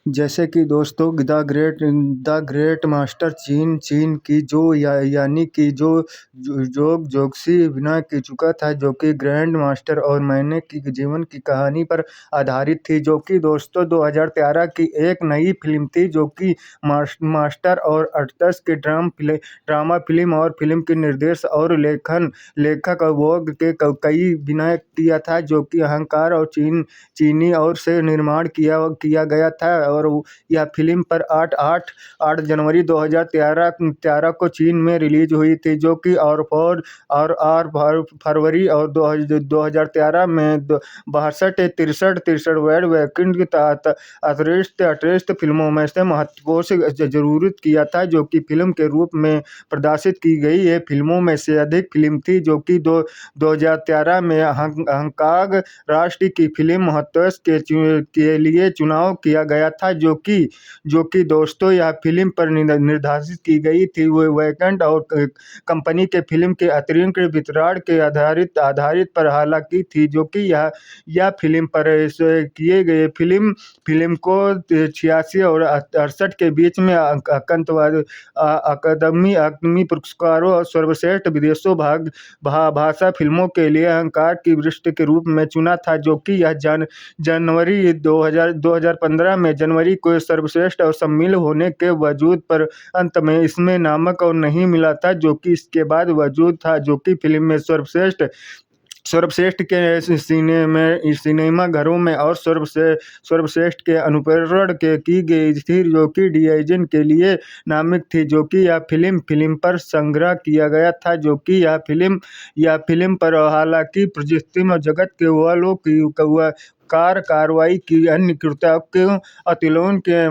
जैसे कि दोस्तों द ग्रेट मास्टर चीन की यानी कि जोक्सी बना की चुका था, जो कि ग्रैंड मास्टर और मैंने की जीवन की कहानी पर आधारित थी, जो कि दोस्तों 2013 की एक नई फिल्म थी, जो कि मास्टर और आर्ट्स के ड्रामा फिल्म और फिल्म के निर्देश और लेखक वोग के कई बिना किया था, जो कि अहंकार और चीनी और से निर्माण किया गया था। और यह फिल्म पर 8 जनवरी 2013 को चीन में रिलीज हुई थी, जो कि फरवरी और 2013 में 62 63 वर्ल्ड वैकेंड के तहत अतिरिक्त फिल्मों में से महत्वपूर्ण से जरूरत किया था, जो कि फिल्म के रूप में प्रदर्शित की गई ये फिल्मों में से अधिक फिल्म थी, जो कि 2013 में हांगकांग राष्ट्र की फिल्म महोत्सव के लिए चुनाव किया गया था, जो कि दोस्तों यह फिल्म पर निर्धारित की गई थी। वो वैकेंट और कंपनी के फिल्म के अतिरिक्त वितरण के आधारित पर हालांकि थी, जो कि यह फिल्म पर इसे किए गए फिल्म को 86 और 68 के बीच में अकादमी पुरस्कारों और सर्वश्रेष्ठ विदेशों भाषा फिल्मों के लिए अहंकार की वरिष्ठ के रूप में चुना था, जो कि यह जनवरी 2015 में जनवरी को सर्वश्रेष्ठ और सम्मिलित होने के वजूद पर अंत में इसमें नामक और नहीं मिला था, जो कि इसके बाद वजूद था, जो कि फिल्म में सर्वश्रेष्ठ के सिनेमा घरों में और सर्वश्रेष्ठ के अनुकरण के की गई थी, जो कि डिजाइन के लिए नामित थी, जो कि यह फिल्म पर संग्रह किया गया था, जो कि यह फिल्म पर हालांकि प्रसिद्ध जगत के वालों की कार्रवाई की अन्य कृत्यों के अतुलन के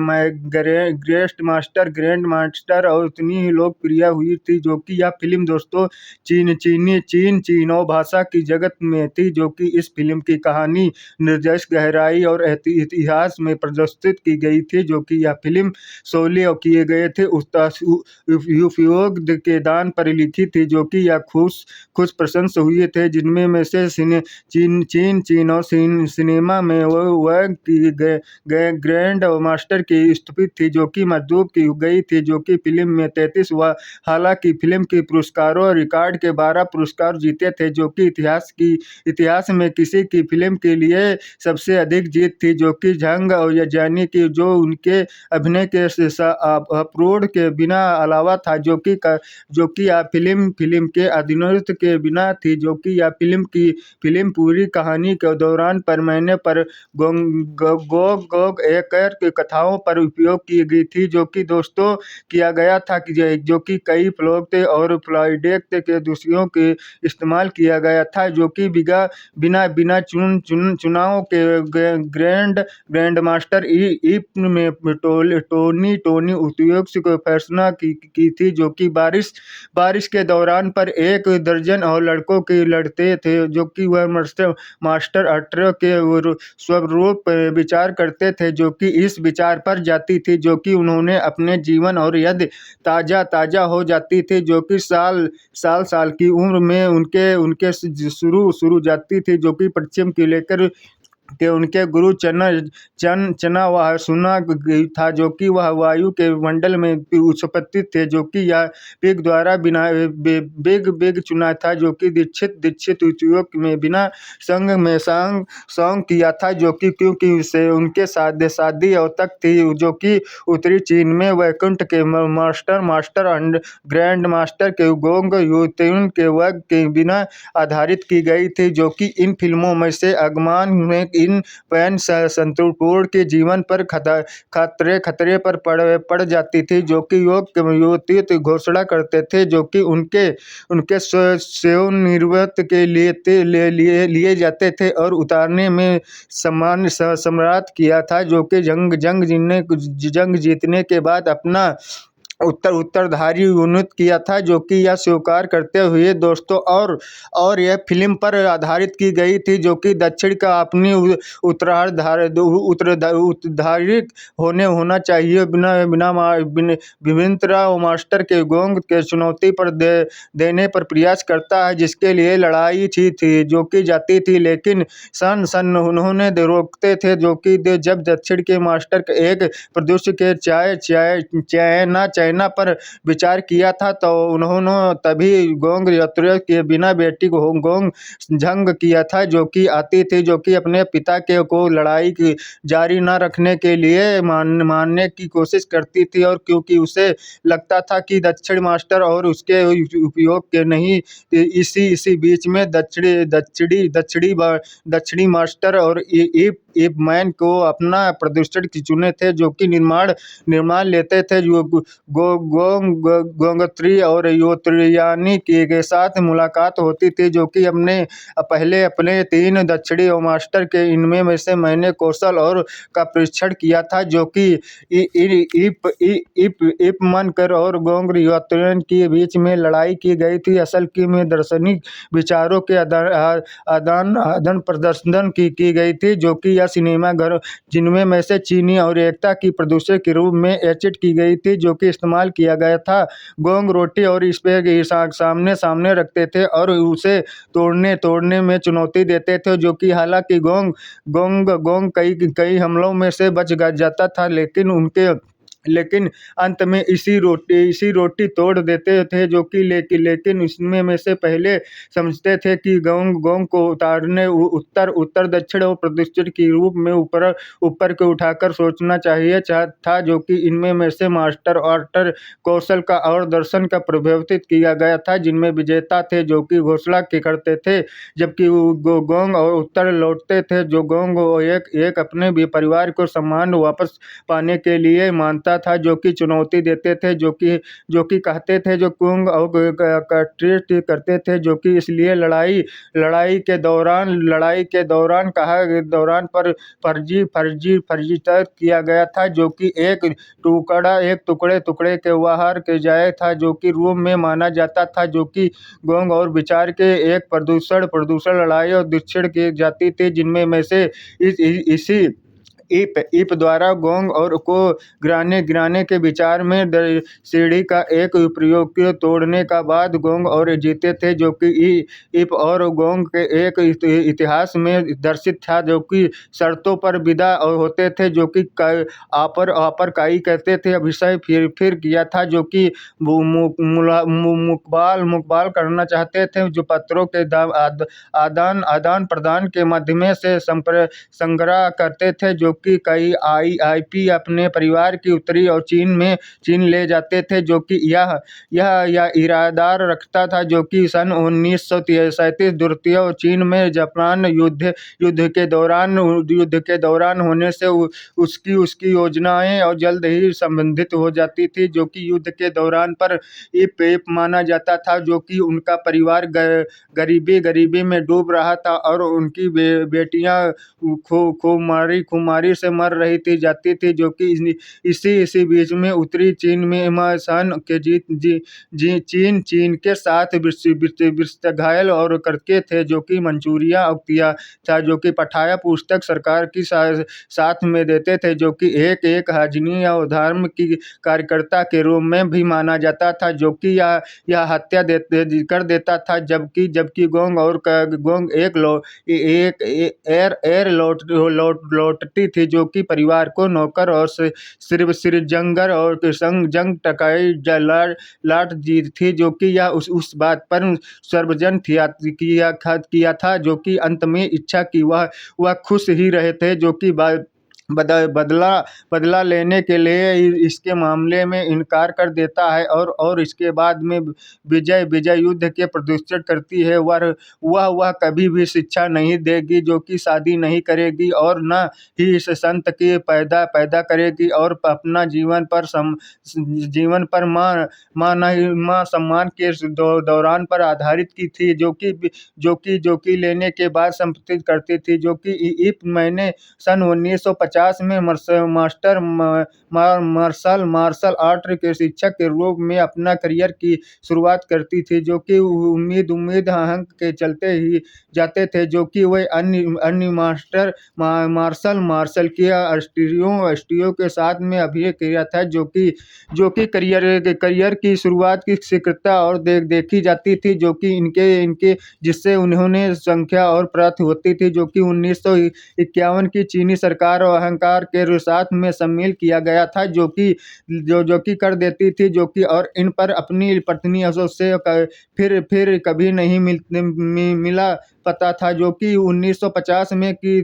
ग्रैंड मास्टर और उतनी ही लोकप्रिय हुई थी, जो कि यह फिल्म दोस्तों चीनो भाषा की जगत में थी, जो कि इस फिल्म की कहानी निर्देश गहराई और इतिहास में प्रदर्शित की गई थी, जो कि यह फिल्म सोले किए गए थे उपयोग के दान पर लिखी थी, जो कि यह खुश प्रशंस हुए थे, जिनमें में से चीनो सिनेमा में वह की ग्रैंड मास्टर की स्तुति थी, जो कि मजदूर की गई थी, जो कि फिल्म में 33 हुआ। हालांकि फिल्म के पुरस्कारों रिकॉर्ड के 12 पुरस्कार जीते थे, जो कि इतिहास में किसी की फिल्म के लिए सबसे अधिक जीत थी, जो कि झंग और यानी कि जो उनके अभिनय के अपरोध के बिना अलावा था, जो कि यह फिल्म के अभिनेता के बिना थी, जो कि यह फिल्म पूरी कहानी के दौरान पैमाने पर गोग एकर की कथाओं पर उपयोग की गई थी, जो कि दोस्तों किया गया था कि जो कि कई फ्लॉप थे और फ्लाइडेक के दूसरों के इस्तेमाल किया गया था, जो कि बिना चुनाव के ग्रैंड मास्टर ईप में टोनी उपयोग को फैसला की थी, जो कि बारिश के दौरान पर एक दर्जन और लड़कों के लड़ते थे, जो कि वह मास्टर अटर के स्वरूप विचार करते थे, जो कि इस विचार पर जाती थी, जो कि उन्होंने अपने जीवन और यदि ताजा हो जाती थी, जो कि साल की उम्र में उनके शुरू जाती थी, जो कि पश्चिम की लेकर के उनके गुरु चना वह सुना था, जो कि वह वायु के मंडल में उत्पत्ति थे, जो कि यह पिग द्वारा बिना बिग चुना था, जो कि दीक्षित उपयोग में बिना संग में सॉन्ग किया था, जो कि क्योंकि उसे उनके शादी और तक थी, जो कि उत्तरी चीन में वैकुंठ के मास्टर एंड ग्रैंड मास्टर के गोंग युतिन के वर्ग के बिना आधारित की गई थी, जो कि इन फिल्मों में से आगमन में इन पैन संतुलपूर्ण के जीवन पर खतरे पर पड़ जाती थी, जो कि युवती घोषणा करते थे, जो कि उनके सेवानिवृत्त के लिए जाते थे और उतारने में सम्राट किया था, जो कि जंग जीतने के बाद अपना उत्तरधारी उन्नीत किया था, जो कि यह स्वीकार करते हुए दोस्तों और यह फिल्म पर आधारित की गई थी, जो कि दक्षिण का अपनी उत्तराधिकारी होना चाहिए। बिपिन मास्टर के गोंग के चुनौती पर देने पर प्रयास करता है, जिसके लिए लड़ाई थी जो की जाती थी, लेकिन सन उन्होंने रोकते थे, जो कि जब दक्षिण के मास्टर एक प्रदूषण के चाइना पर विचार किया था, तो उन्होंने तभी गोंग यात्रियों के बिना बेटी को गोंग जंग किया था, जो कि आती थी, जो कि अपने पिता के को लड़ाई की जारी न रखने के लिए मानने की कोशिश करती थी, और क्योंकि उसे लगता था कि दक्षिण मास्टर और उसके उपयोग के नहीं, इसी बीच में दक्षिणी मास्टर और ईप मैन को अपना प्रदूषण की चुने थे, जो कि निर्माण लेते थे, जो गोंगत्री और योत्रियानी के साथ मुलाकात होती थी, जो कि अपने 3 दक्षिणी मास्टर के इनमें में से मैंने कौशल और का परीक्षण किया था, जो कि ईप मन कर और गोंग योत्रियन के बीच में लड़ाई की गई थी। असल की में दार्शनिक विचारों के आदान प्रदर्शन की गई थी, जो कि यह सिनेमा घर जिनमें में से चीनी और एकता की प्रदूषक के रूप में एचिट की गई थी, जो कि इस्तेमाल किया गया था। गोंग रोटी और इस पे सामने रखते थे और उसे तोड़ने में चुनौती देते थे, जो कि हालांकि गोंग कई हमलों में से बच जाता था, लेकिन अंत में इसी रोटी तोड़ देते थे, जो कि लेकिन इसमें में से पहले समझते थे कि गोंग को उतारने उत्तर दक्षिण और प्रदूषण के रूप में ऊपर को उठाकर सोचना चाहिए था, जो कि इनमें में से मास्टर आर्टर कौशल का और दर्शन का प्रभावित किया गया था, जिनमें विजेता थे, जो कि घोषणा करते थे, जबकि गोंग और उत्तर लौटते थे, जो गोंग एक अपने भी परिवार को सम्मान वापस पाने के लिए मानता था, जो कि चुनौती देते थे, जो कि कहते थे, जो कुंग और ट्रीट करते थे, जो कि इसलिए लड़ाई के दौरान पर फर्जी तय किया गया था, जो कि एक टुकड़े के बाहर के जाए था, जो कि रूम में माना जाता था, जो कि गोंग और विचार के एक प्रदूषण लड़ाई और दक्षिण की जाती थी, जिनमें में से इसी ईप द्वारा गोंग और को गिराने के विचार में सीढ़ी का एक प्रयोग तोड़ने का बाद गोंग और जीते थे, जो कि ईप और गोंग के एक इतिहास में दर्शित था, जो कि शर्तों पर विदा होते थे, जो कि आपर काई कहते थे, अभिषय फिर किया था, जो कि मुकबाल करना चाहते थे, जो पत्रों के आदान प्रदान के माध्यम से संग्रह करते थे, जो कि कई आईपी अपने परिवार की उत्तरी और चीन ले जाते थे, जो कि यह इरादा रखता था, जो कि सन 1937 द्वितीय चीन में जापान युद्ध के दौरान होने से उसकी योजनाएं और जल्द ही संबंधित हो जाती थी, जो कि युद्ध के दौरान पर ईप माना जाता था, जो कि उनका परिवार गरीबी में डूब रहा था और उनकी बेटियां खुमारी से मर रही थी जाती थी, जो कि इसी बीच में उत्तरी चीन में सन के चीन के साथ घायल और करके थे, जो कि मंचूरिया किया था, जो कि पठाया पुस्तक सरकार की साथ में देते थे, जो कि एक हाजनी या धर्म की कार्यकर्ता के रूप में भी माना जाता था, जो कि यह हत्या कर देता था, जबकि गोंग एयर लौटती थी, जो कि परिवार को नौकर और सिरजंगर और जंग टकाई लाट जी थी, जो कि यह उस बात पर सर्वजन किया था, जो कि अंत में इच्छा की वह खुश ही रहे थे, जो कि बदला लेने के लिए इसके मामले में इनकार कर देता है और इसके बाद में विजय युद्ध के प्रदर्शन करती है। वह कभी भी शिक्षा नहीं देगी, जो कि शादी नहीं करेगी और न ही इस संत की पैदा करेगी और अपना जीवन पर मां सम्मान के दौरान पर आधारित की थी, जो कि लेने के बाद संपत्ति करती थी, जो कि ईप मैंने सन 1950 1950 में मास्टर मार्शल आर्ट के शिक्षक के रूप में अपना करियर की शुरुआत करती थी, जो कि उम्मीद उम्मीद अंक के चलते ही जाते थे, जो कि वह अन्य अन्य मार्शल किया स्टूडियो के साथ में अभिनय किया था, जो कि करियर की शुरुआत की शीघ्रता और देखी जाती थी, जो कि इनके इनके जिससे उन्होंने संख्या और प्राप्त होती थी, जो कि 1951 की चीनी सरकार और अहंकार के साथ में सम्मिलित किया गया था, जो कि कर देती थी, जो कि और इन पर अपनी पत्नी से फिर कभी नहीं मिला पता था, जो कि 1950 में की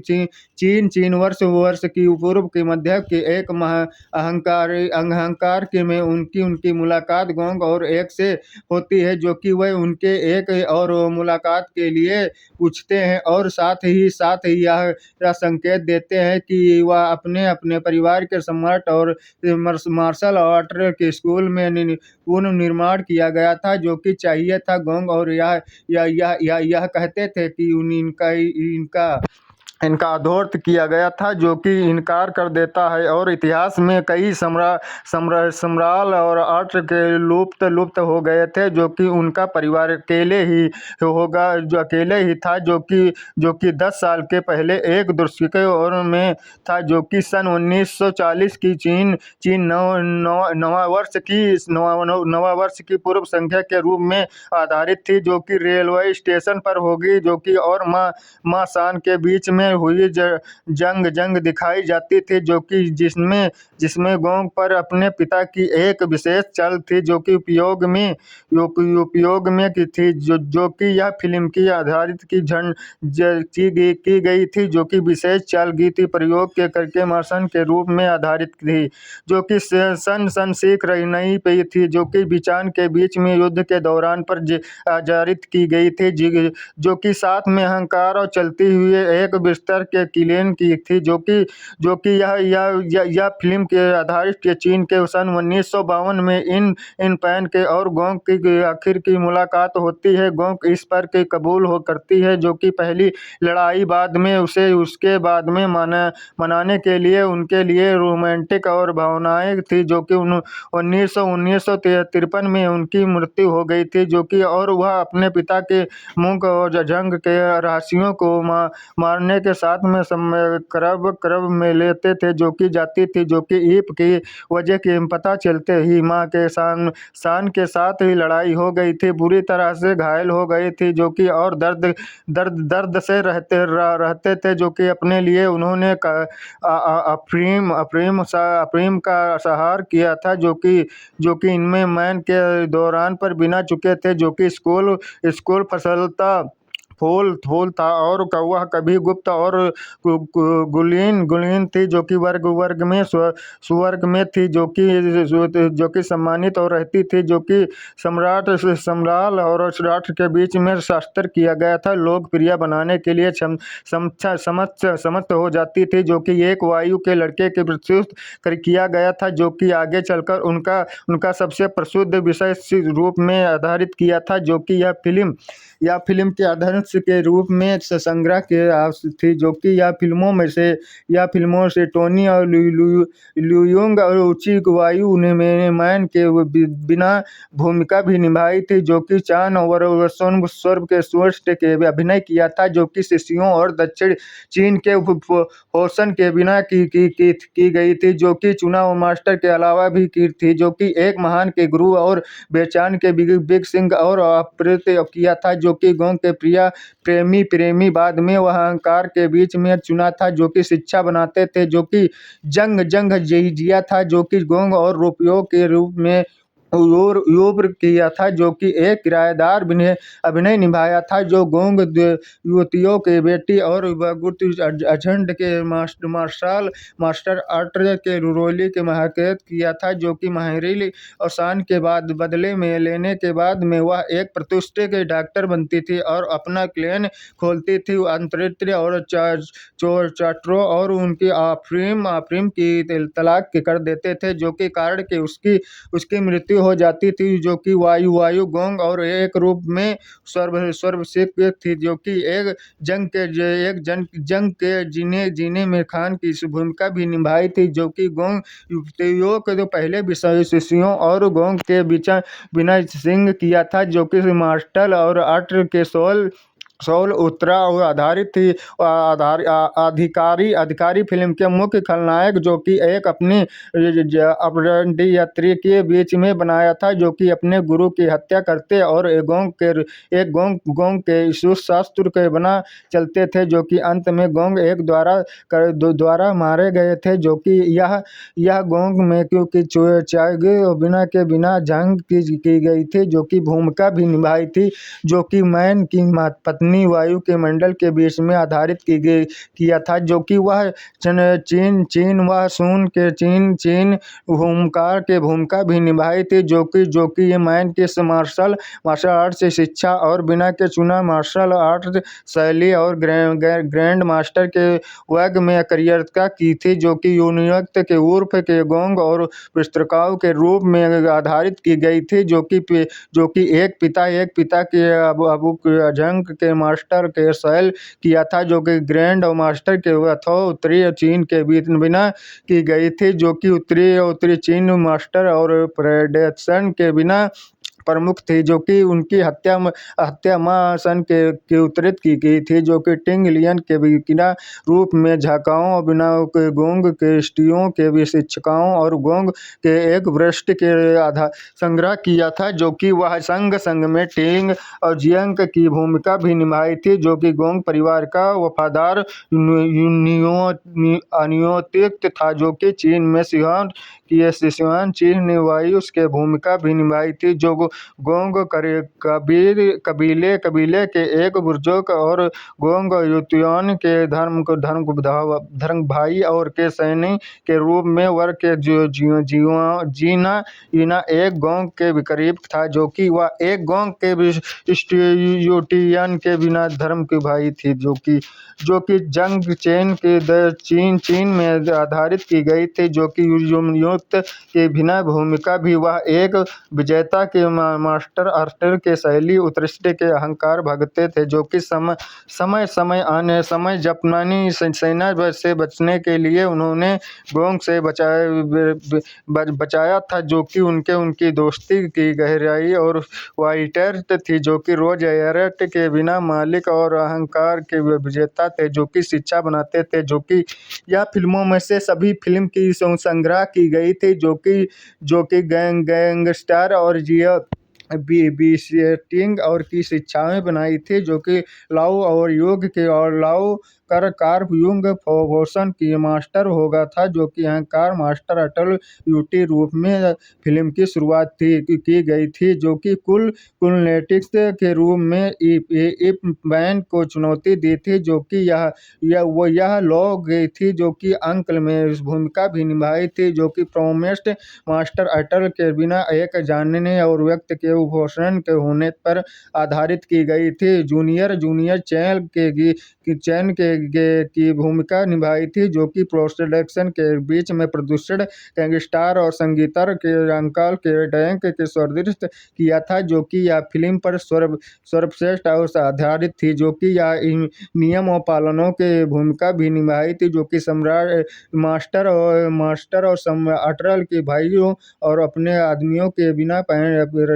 चीन वर्ष की पूर्व के मध्य के एक अहंकार के में उनकी उनकी मुलाकात गोंग और एक से होती है, जो कि वह उनके एक और मुलाकात के लिए पूछते हैं और साथ ही यह संकेत देते हैं कि वह अपने अपने परिवार के सम्राट और मार्शल आर्ट के स्कूल में पुनर्निर्माण किया गया था, जो कि चाहिए था गोंग और यह कहते थे कि इनका इनका इनका अधोरत किया गया था, जो कि इनकार कर देता है और इतिहास में कई सम्राल और आर्ट के लुप्त हो गए थे, जो कि उनका परिवार अकेले ही था, जो कि 10 साल के पहले एक दशक और में था, जो कि सन 1940 की चीन नवा वर्ष की पूर्व संख्या के रूप में आधारित थी, जो कि रेलवे स्टेशन पर होगी, जो कि और माँ शान के बीच में हुई जंग दिखाई जाती थी, जो कि जिसमें गोंग पर अपने पिता की एक विशेष चाल थी, जो कि उपयोग में की थी, जो कि यह फिल्म की आधारित की गई थी, जो कि विशेष चाल गीत प्रयोग के करके मार्शन के रूप में आधारित थी, जो कि सन सीख रही नहीं पई थी, जो कि बिचान के बीच में युद्ध के दौरान पर आधारित की गई थी, जो कि साथ में अहंकार और चलती हुई एक बिस्तर के क्लेन की थी, जो कि यह फिल्म के आधारित चीन के सन 1952 में इन पैन के और गोंग की आखिर की मुलाकात होती है। गोंग इस पर के कबूल करती है, जो कि पहली लड़ाई बाद में उसके बाद में मनाने के लिए उनके लिए रोमांटिक और भावनाएं थी, जो कि 1953 में उनकी मृत्यु हो गई थी, जो कि और वह अपने पिता के मुंह और जंग के रहस्यों को मारने के साथ में करब में लेते थे, जो कि जाती थी, जो कि ईप की वजह की पता चलते ही माँ के शान के साथ ही लड़ाई हो गई थी, बुरी तरह से घायल हो गई थी, जो कि और दर्द से रहते थे, जो कि अपने लिए उन्होंने अफीम का सहार किया था, जो कि इनमें मैन के दौरान पर बिना चुके थे, जो कि स्कूल फसलता फूल था और वह कभी गुप्त और गुलीन थी, जो कि वर्ग में सुवर्ग में थी, जो कि सम्मानित और रहती थी, जो कि सम्राल और राष्ट्र के बीच में शास्त्र किया गया था, लोकप्रिय बनाने के लिए समर्थ हो जाती थी, जो कि एक वायु के लड़के के प्रस्तुत किया गया था, जो कि आगे चलकर उनका सबसे प्रसिद्ध विषय रूप में आधारित किया था, जो कि यह फिल्म के आधार के रूप में संग्रह के थी, जो कि यह फिल्मों से टोनी और लुयुंग और ऊंची वायु ने मैन के बिना भूमिका भी निभाई थी, जो कि चान और स्वर्ग के स्वस्थ के अभिनय किया था, जो कि शिष्यों और दक्षिण चीन के पोषण के बिना की गई थी, जो कि चुनाव मास्टर के अलावा भी की थी, जो कि एक महान के गुरु और बेचान के बिग सिंह और अप्रेत किया था, जो कि गोंग के प्रेमी बाद में वह अहंकार के बीच में चुना था, जो कि शिक्षा बनाते थे, जो कि जंग जिया था, जो कि गोंग और रुपयों के रूप में यूर किया था, जो कि एक किराएदार अभिनय निभाया था, जो गोंग युवतियों के बेटी और अझंड के मास्टर आर्ट के रोली के महकत किया था, जो कि माहिरी और शान के बाद बदले में लेने के बाद में वह एक प्रतिष्ठित के डॉक्टर बनती थी और अपना क्लिनिक खोलती थी, अंतरिक्ष और चाटरों और उनकी अफीम की तलाक कर देते थे, जो कि कारण के उसकी मृत्यु हो जाती थी जो कि वायु वायु गोंग और एक रूप में सर्वशिक थी जो कि एक जंग के जीने जीने में खान की भूमिका भी निभाई थी जो कि गोंग युवतियों के जो पहले शिष्यों और गोंग के बिना सिंह किया था जो कि मार्शल और आर्ट के सोल सोल उत्तरा और आधारित थी। अधिकारी फिल्म के मुख्य खलनायक जो कि एक अपनी अपराधी के बीच में बनाया था जो कि अपने गुरु की हत्या करते और एक गोंग के शास्त्र के बना चलते थे जो कि अंत में गोंग एक द्वारा मारे गए थे जो कि यह गोंग में क्योंकि चायगे और बिना जंग की गई थी जो कि भूमिका भी निभाई थी जो कि मैन की पत्नी वायु के मंडल के बीच में आधारित किया था जो कि वह चीन वह सुन के चीन भूमिका भी निभाई थी जो कि ये मैन के मार्शल आर्ट से शिक्षा और बिना के चुना मार्शल आर्ट शैली और ग्रैंड मास्टर के वर्ग में करियर की थी जो कि यूनियत के उर्फ के गोंग और पुस्तकाओं के रूप में आधारित की गई थी जो कि एक पिता के अबू जंग के मास्टर के शैल किया था जो कि ग्रैंड और मास्टर के अथवा उत्तरी चीन के बीच बिना की गई थी जो कि उत्तरी चीन मास्टर और प्रेडेशन के बिना प्रमुख थी जो कि उनकी हत्या मां सन के उत्तरित की गई थी जो कि टिंग लियन के बिना रूप में झाकाओं और बिना के गोंग के स्टियों के भी शिक्षकों और गोंग के एक वृष्टि के आधार संग्रह किया था जो कि वह संग में टिंग और जियंग की भूमिका भी निभाई थी जो कि गोंग परिवार का वफादार अनुयायी था जो कि चीन में सिहुआन चीन ने वायु के भूमिका भी निभाई थी जो गोंग कबीले के एक बुजुर्ग और गोंग युतियोन के धर्म भाई और के सैनिक के रूप में वर्ग के जीना एक गोंग के करीब था जो कि वह एक गोंग के युतियन के बिना धर्म के भाई थी जो कि जंग चीन में आधारित की गई थी जो कि युक्त के बिना भूमिका भी वह एक विजेता के मास्टर आर्टर के शैली उत्कृष्ट के अहंकार भगते थे जो कि समय जापानी सेना से बचने के लिए उन्होंने गोंग से बचाया था जो कि उनकी दोस्ती की गहराई और वाइटर थी जो कि रोज एयरट के बिना मालिक और अहंकार के विजेता थे जो कि शिक्षा बनाते थे जो कि यह फिल्मों में से सभी फिल्म की संग्रह की गई थी जो कि गैंगस्टर और बीटिंग और की शिक्षाएं बनाई थी जो कि लाओ और योग के और लाओ कर युंग फोर्सन की मास्टर होगा था जो कि अहंकार मास्टर अटल यूटी रूप में फिल्म की शुरुआत की गई थी जो कि कुलनेटिक्स के रूप में इप बैन को चुनौती दी थी जो कि यह लो गई थी जो कि अंक में भूमिका भी निभाई थी जो कि प्रोमेस्ट मास्टर अटल के बिना एक जानने और व्यक्त के उपोषण के होने पर आधारित की गई थी जूनियर चैन की भूमिका निभाई थी जो कि प्रोडक्शन के बीच में प्रदूषण गैंगस्टर और संगीतर के अंकल के डैंक के सर्दिष्ट किया था जो कि यह फिल्म पर सर्वश्रेष्ठ और आधारित थी जो कि यह नियमों पालनों के भूमिका भी निभाई थी जो कि सम्राट मास्टर और अटल के भाइयों और अपने आदमियों के बिना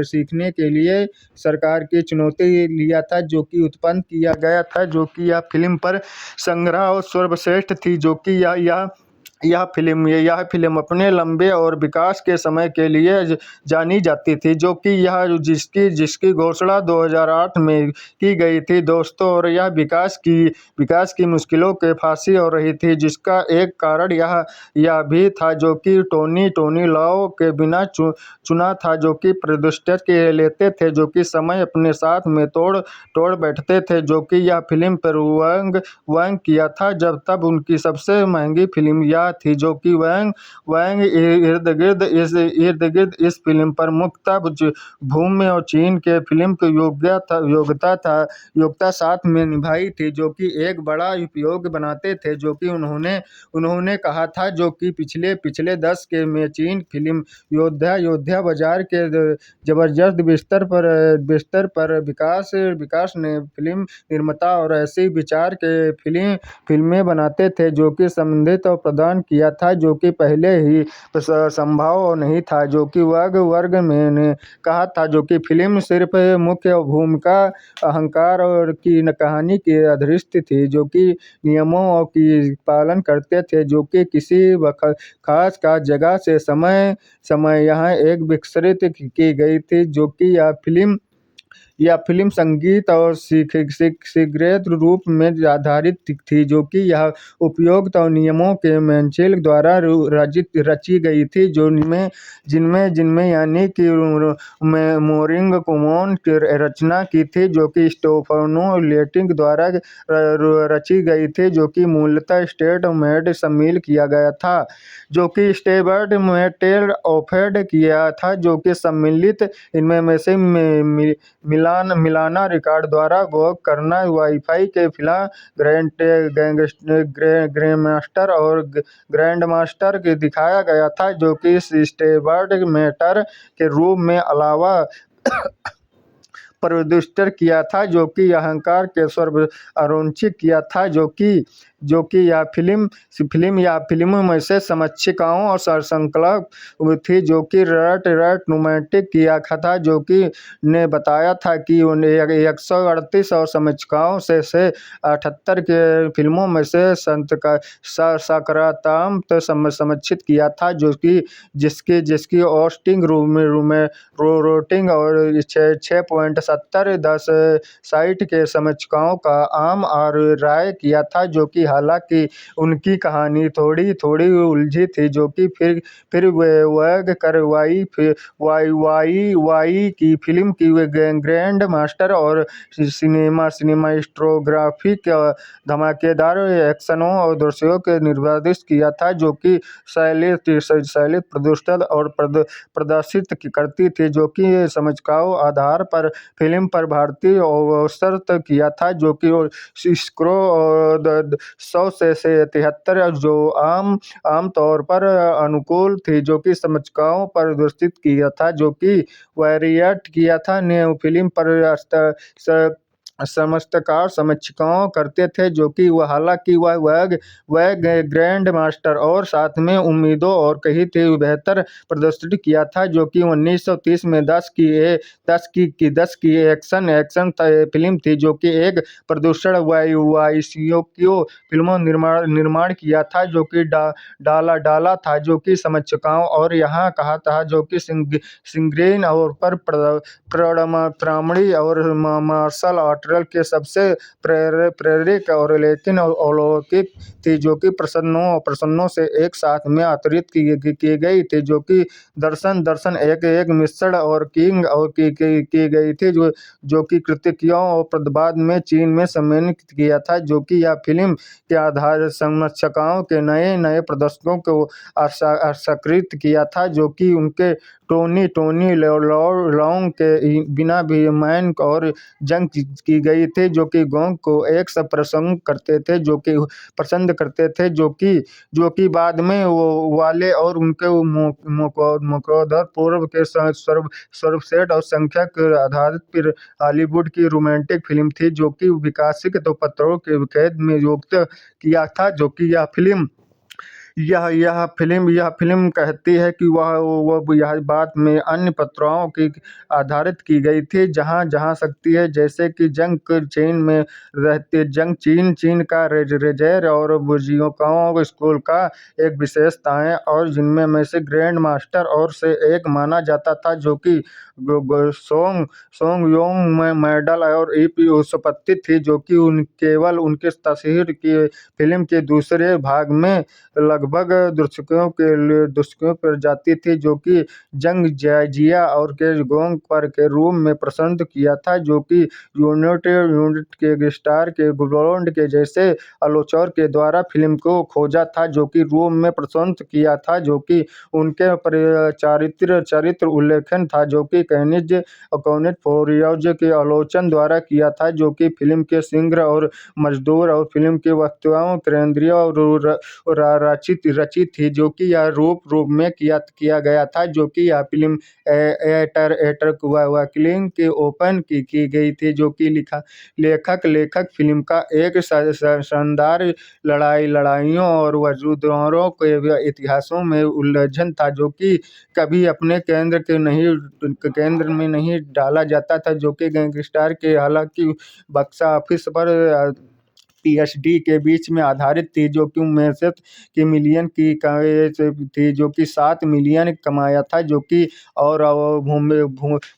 सीखने के लिए सरकार की चुनौती लिया था जो कि उत्पन्न किया गया था जो कि यह फिल्म पर संग्रह और सर्वश्रेष्ठ थी जो कि यह फिल्म अपने लंबे और विकास के समय के लिए जानी जाती थी जो कि यह जिसकी घोषणा 2008 में की गई थी दोस्तों और यह विकास की मुश्किलों के फांसी हो रही थी जिसका एक कारण यह भी था जो कि टोनी लाओ के बिना चुना था जो कि प्रोड्यूसर के लेते थे जो कि समय अपने साथ में तोड़ बैठते थे जो कि यह फिल्म पर वंग किया था जब तब उनकी सबसे महंगी फिल्म यह थी, जो कि वैंग वैंग इर्द-गिर्द इस फिल्म पर मुख्यतः भूमि और चीन के फिल्म की योग्यता साथ में निभाई थी, जो कि एक बड़ा उपयोग बनाते थे, जो कि उन्होंने उन्होंने कहा था, जो कि पिछले पिछले 10 के में चीन फिल्म योद्धा बाजार के जबरदस्त बिस्तर पर विकास ने फिल्म निर्माता और ऐसे विचार के फिल्में बनाते थे, जो कि संबंधित और प्रदान किया था, जो कि पहले ही संभव नहीं था, जो कि वर्ग में ने कहा था, जो कि फिल्म सिर्फ मुख्य भूमिका अहंकार और की कहानी की अधीष्ट थी, जो कि नियमों की पालन करते थे, जो कि किसी खास जगह से समय समय यहाँ एक विकसित की गई थी, जो कि यह फिल्म संगीत और शीघ्र रूप में आधारित थी, जो कि यह उपयुक्त और नियमों के मैनचिल द्वारा रची गई थी, जिनमें जिनमें यानी कि मोरिंग कुमोन की रचना की थी, जो कि स्टेफानो लेटिंग द्वारा रची गई थी, जो कि मूलतः स्टेट मेड शामिल किया गया था, जो कि स्टेबर्ड मेटेल ऑफेड किया था, जो कि सम्मिलित इनमें में से मिलाना रिकॉर्ड द्वारा वर्क करना वाईफाई के फिला ग्रैंडमास्टर और ग्रैंडमास्टर के दिखाया गया था, जो कि स्टेबर्ड मेटर के रूप में अलावा प्रदर्शित किया था, जो कि अहंकार के स्वर आरोपित किया था, जो कि यह फिल्म में से समीक्षकों और संकलक थी, जो कि रट नुमैटिक किया था, जो कि ने बताया था कि उन्हें 138 और समीक्षकों से 78 के फिल्मों में से सकारात्मक समीक्षित किया था, जो कि जिसकी ऑस्टिंग रोटिंग और 6.70 साइट के समीक्षकों का आम और राय किया था, जो कि हालांकि उनकी कहानी थोड़ी थोड़ी उलझी थी, जो कि फिर वैग कार्रवाई वाई की फिल्म की ग्रैंड मास्टर और सिनेमाटोग्राफी का धमाकेदार एक्शनों और दृश्यों के निर्देश किया था, जो कि शैली प्रदर्शित और प्रदर्शित करती थी, जो कि समीक्षकों आधार पर फिल्म पर भारतीय औसत किया था, जो कि स्कोर 100 से 73, जो आम तौर पर अनुकूल थी, जो कि समीक्षकों पर प्रदर्शित किया था, जो कि वैरिएट किया था ने फिल्म पर समस्तकार समीक्षकों करते थे, जो कि हालांकि वह ग्रैंड मास्टर और साथ में उम्मीदों और कही थी बेहतर प्रदर्शित किया था, जो कि 1930 में 10 की एक्शन फिल्म थी, जो कि एक प्रदूषण वाईसीओ फिल्मों निर्माण किया था, जो कि डाला था, जो कि समीक्षकों और यहाँ कहा था, जो कि सिंग्रेन और पर प्रामाणिक और मार्शल आर्ट के सबसे प्रेरक और लेकिन अलौकिक थी, जो कि प्रसन्नों से एक साथ में आतरित की गई थी, जो कि दर्शन एक मिश्रण और किंग और की गई थी, जो कि कृतियों और बाद में चीन में सम्मानित किया था, जो कि यह फिल्म के आधार समीक्षकों के नए प्रदर्शकों को आश्चर्यचकित किया था, जो कि उनके टोनी लॉन्ग के बिना भी मैन और जंग की गई थी, जो कि गोंग को एक पसंद करते थे, जो कि बाद में वो वाले और उनके मुकद्दर पूर्व के सर्वश्रेष्ठ और संख्या के आधारित पर हॉलीवुड की रोमांटिक फिल्म थी, जो कि विकासित तो पत्रों के कैद में योग्य किया था, जो कि यह फिल्म कहती है कि वह यह बात में अन्य पत्रों की आधारित की गई थी, जहां सकती है, जैसे कि जंग चीन में रहते चीन का रेजर और बुजुर्गों स्कूल का एक विशेषताएं, और जिनमें में से ग्रैंड मास्टर और से एक माना जाता था, जो कि सोंग योंग में मेडल और ईपी उत्पत्ति थी, जो कि केवल उनके तस्वीर की फिल्म के दूसरे भाग में लगभग दर्शकों पर जाती थी, जो कि जंग जिया और के गोंग पर के रूप में पसंद किया था, जो कि यूनिट के स्टार के गोल्ड के जैसे आलोचक के द्वारा फिल्म को खोजा था, जो कि रूम में पसंद किया था, जो कि उनके चरित्र उल्लेखन था, जो कि कौनिज फोरियोज के आलोचन द्वारा किया था, जो कि फिल्म के शीघ्र और मजदूर और फिल्म के वक्ताओं केंद्रीय और रचित थी, जो कि यह रूप में किया गया था, जो कि यह फिल्म एटर वकीलिंग के ओपन की गई थी, जो कि लेखक फिल्म का एक शानदार लड़ाइयों और वजूदों के इतिहासों में उलझन था, जो कि कभी अपने केंद्र में नहीं डाला जाता था, जो कि गैंगस्टर के हालांकि बक्स ऑफिस पर पीएचडी के बीच में आधारित थी, जो कि उमेशत की मिलियन की थी, जो कि 7 मिलियन कमाया था, जो कि और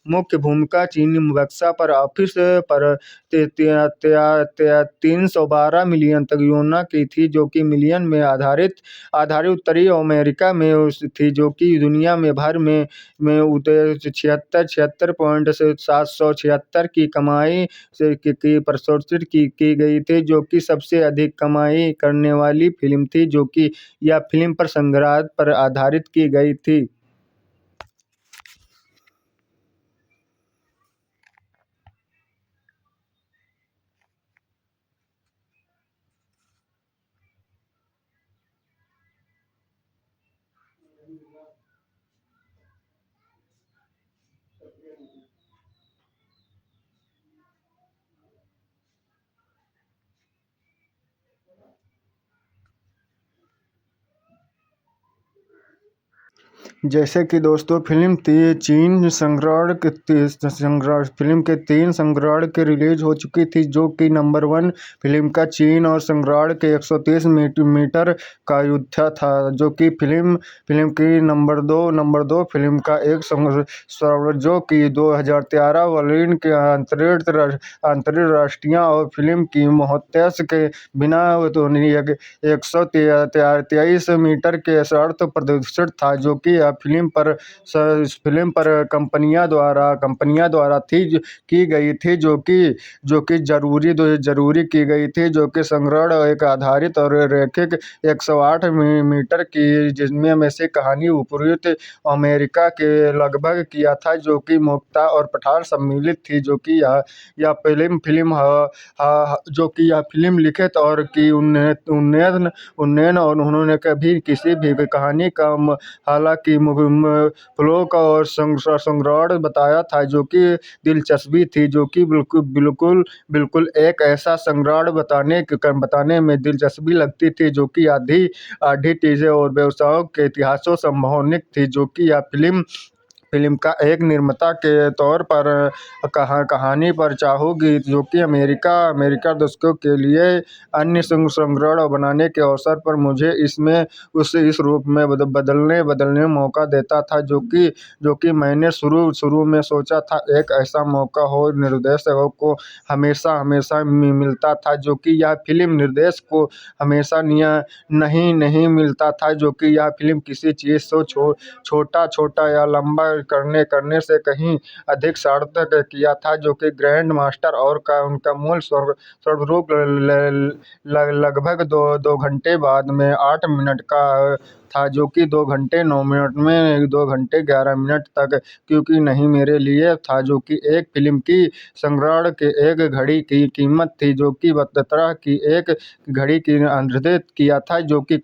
मुख्य भूमिका चीनी बक्सा पर ऑफिस पर 312 मिलियन तक योजना की थी, जो कि मिलियन में आधारित उत्तरी अमेरिका में थी, जो कि दुनिया में भर में 76.776 की कमाई से की प्रदर्शित की गई थी, जो कि सबसे अधिक कमाई करने वाली फिल्म थी, जो कि यह फिल्म पर संघर्ष पर आधारित की गई थी। जैसे कि दोस्तों फिल्म चीन फिल्म के 3 संस्करण के रिलीज हो चुकी थी, जो कि नंबर 1 फिल्म का चीन और संस्करण के 130 मीटर का युद्ध था, जो कि फिल्म की नंबर 2 फिल्म का एक संस्करण, जो कि 2013 वर्लिन के अंतर्राष्ट्रीय और फिल्म की मोहत्यास के बिना 123 मीटर के शर्त प्रदर्शित था, जो कि फिल्म पर कंपनियां द्वारा की गई थी, जो कि जरूरी की गई थी, जो कि संस्करण एक आधारित और रैखिक 108 मीटर की, जिसमें में से कहानी उपर्युक्त अमेरिका के लगभग किया था, जो कि मुक्ता और पठार सम्मिलित थी, जो कि यह फिल्म लिखित और की उन्नयन और उन्होंने कभी किसी भी कहानी का हालांकि फ्लो का और संस्करण बताया था, जो कि दिलचस्पी थी, जो कि बिल्कुल एक ऐसा संस्करण बताने में दिलचस्पी लगती थी, जो कि आधी चीजें और व्यवसायों के इतिहासों संबंधित थी, जो कि यह फिल्म का एक निर्माता के तौर पर कहानी पर चाहूँगी, जो कि अमेरिका दर्शकों के लिए अन्य संस्करण बनाने के अवसर पर मुझे इसमें इस रूप में बदलने मौका देता था, जो कि मैंने शुरू में सोचा था एक ऐसा मौका हो निर्देशकों को हमेशा मिलता था, जो कि यह फिल्म निर्देशक को हमेशा नहीं मिलता था, जो कि यह फिल्म किसी चीज़ को छोटा या लंबा करने से कहीं अधिक सार्थक किया था, जो कि ग्रैंड मास्टर और उनका मूल स्वरूप लगभग 2 घंटे बाद में 8 मिनट का था, जो कि 2 घंटे 9 मिनट में 2 घंटे 11 मिनट तक क्योंकि नहीं मेरे लिए था, जो कि एक फिल्म की संस्करण के एक घड़ी की कीमत थी, जो कि 17 की एक घड़ी की निर्धारित किया था, जो कि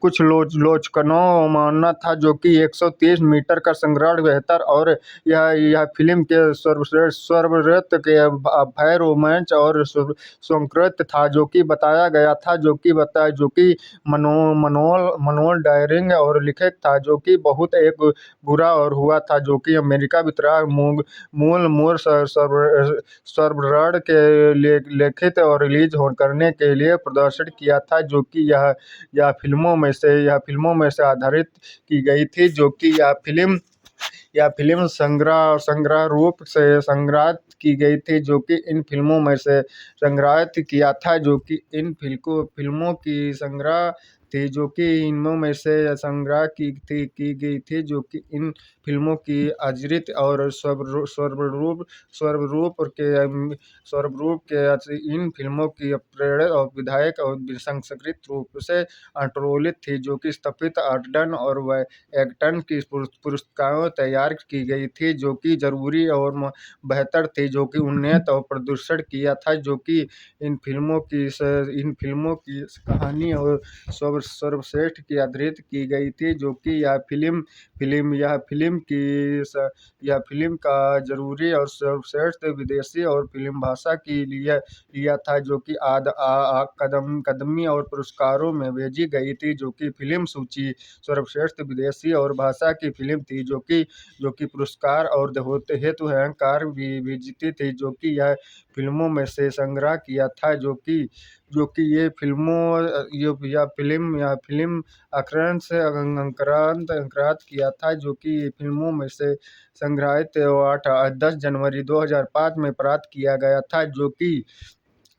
कुछ लोचकनों मानना था, जो कि 130 मीटर का संस्करण बेहतर और यह फिल्म के सर्वश्रेष्ठ के भय रोमांच और संस्कृत था, जो कि बताया गया था, जो कि मनोल डायरिंग और लिखित था, जो कि बहुत एक बुरा और हुआ था, जो कि अमेरिका वितरण मूल सर्वरण के लिखित और रिलीज करने के लिए प्रदर्शित किया था, जो कि यह फिल्मों में से आधारित की गई थी, जो कि यह फिल्म संग्रह रूप से संग्रहित की गई थी, जो कि इन फिल्मों में से संग्रहित किया था, जो कि इन फिल्मों की संग्रह थी जो कि इनमें में से संग्रह की गई थी, जो कि इन फिल्मों की अजरित और स्वरूप के इन फिल्मों की प्रेरक और विधायक और संस्कृत रूप से अंतर्गोलित थी, जो कि स्थापित आर्टन और एक्टन की पुरस्कारों तैयार की गई थी, जो कि जरूरी और बेहतर थी, जो कि उन्नत और प्रदर्शन किया था, जो कि इन फिल्मों की कहानी और सर्वश्रेष्ठ की आधारित की गई थी, जो कि यह फिल्म का जरूरी और सर्वश्रेष्ठ विदेशी और फिल्म भाषा के लिए लिया था, जो कि अकादमी और पुरस्कारों में भेजी गई थी, जो कि फिल्म सूची सर्वश्रेष्ठ विदेशी और भाषा की फिल्म थी, जो कि पुरस्कार और हेतु अहंकार भी जीती थी, जो कि यह फिल्मों में से संग्रह किया था, जो कि ये यह फिल्म अक्रांत से अंक्रांत किया था, जो कि फिल्मों में से संग्रहित 10 जनवरी 2005 में प्राप्त किया गया था, जो कि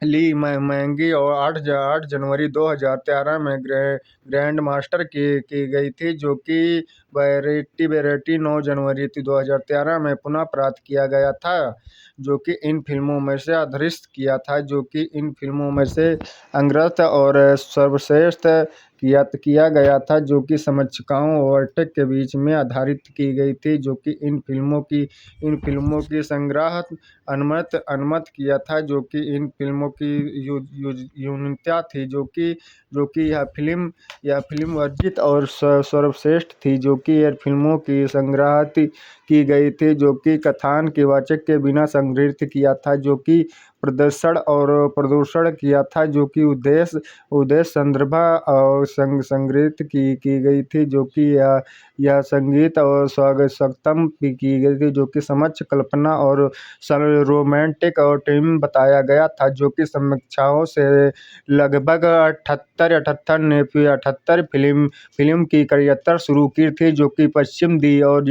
ली महंगी और 8 जनवरी 2013 में ग्रैंड मास्टर की गई थी, जो कि वेरेटी 9 जनवरी 2013 में पुनः प्राप्त किया गया था, जो कि इन फिल्मों में से आधारित किया था, जो कि इन फिल्मों में से अंग्रेज और सर्वश्रेष्ठ किया गया था, जो कि समीक्षकों और टेक के बीच में आधारित की गई थी, जो कि इन फिल्मों की संग्रह अनुमत किया था, जो कि इन फिल्मों की यूनिता थी, जो कि यह फिल्म वर्जित और सर्वश्रेष्ठ थी, जो कि यह फिल्मों की संग्रह की गई थी, जो कि कथान के वाचक के बिना संग्रहित किया था, जो कि प्रदूषण किया था, जो कि उद्देश्य संदर्भ और संग्रहित की गई थी, जो कि यह संगीत और स्वागतम की गई थी, जो कि समझ कल्पना और रोमांटिक और टीम बताया गया था, जो कि समीक्षाओं से लगभग 78 फिल्म की करियर शुरू की थी, जो कि पश्चिम दी और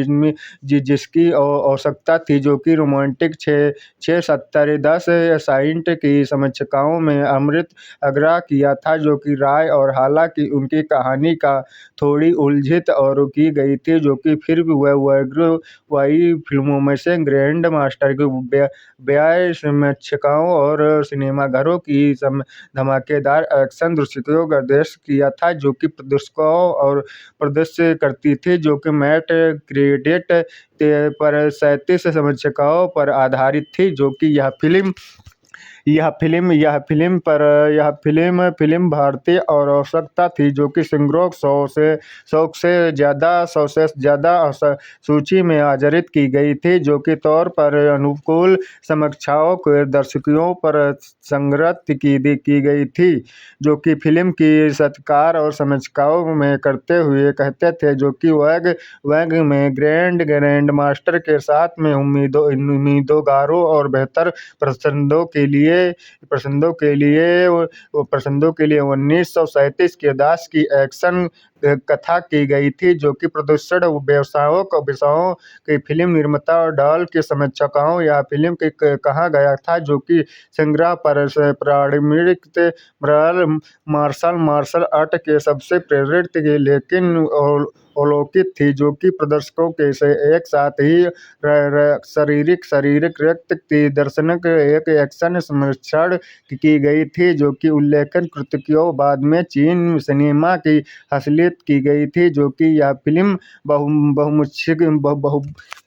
जिसकी आवश्यकता थी, जो कि रोमांटिक 670 साइंट की समीक्षाओं में अमृत आग्रह किया था, जो कि राय और हालांकि उनकी कहानी का थोड़ी उलझित और की गई थी, जो कि फिर भी वही फिल्मों में से ग्रैंड मास्टर की व्यय समीक्षकों और सिनेमाघरों की धमाकेदार एक्शन दृश्यों का निर्देश किया था, जो कि प्रदर्शकों और प्रदर्शित करती थी, जो कि मैट क्रेडिट पर 37 समीक्षकों पर आधारित थी, जो कि फिल्म भारतीय और आवश्यकता थी, जो कि सिंग्रोक 100 से ज़्यादा सूची में आधारित की गई थी, जो कि तौर पर अनुकूल समीक्षाओं के दर्शकों पर संग्रहित की गई थी, जो कि फिल्म की सत्कार और समीक्षकों में करते हुए कहते थे, जो कि वैग में ग्रैंड मास्टर के साथ में उम्मीदवारों और बेहतर पसंदों के लिए 1937 के दास की एक्शन कथा की गई थी, जो कि प्रदर्शन विषयों की फिल्म निर्माता और दल के समीक्षकों या फिल्म के कहा गया था, जो कि संग्रह पर प्रारंभिक मार्शल आर्ट के सबसे प्रेरित थी, लेकिन अलौकिक थी, जो कि प्रदर्शकों के से एक साथ ही शारीरिक रक्त की दर्शन एक एक्शन संरक्षण की गई थी, जो कि उल्लेखन कृतियों बाद में चीन सिनेमा की हासिलियत की गई थी, जो कि यह फिल्म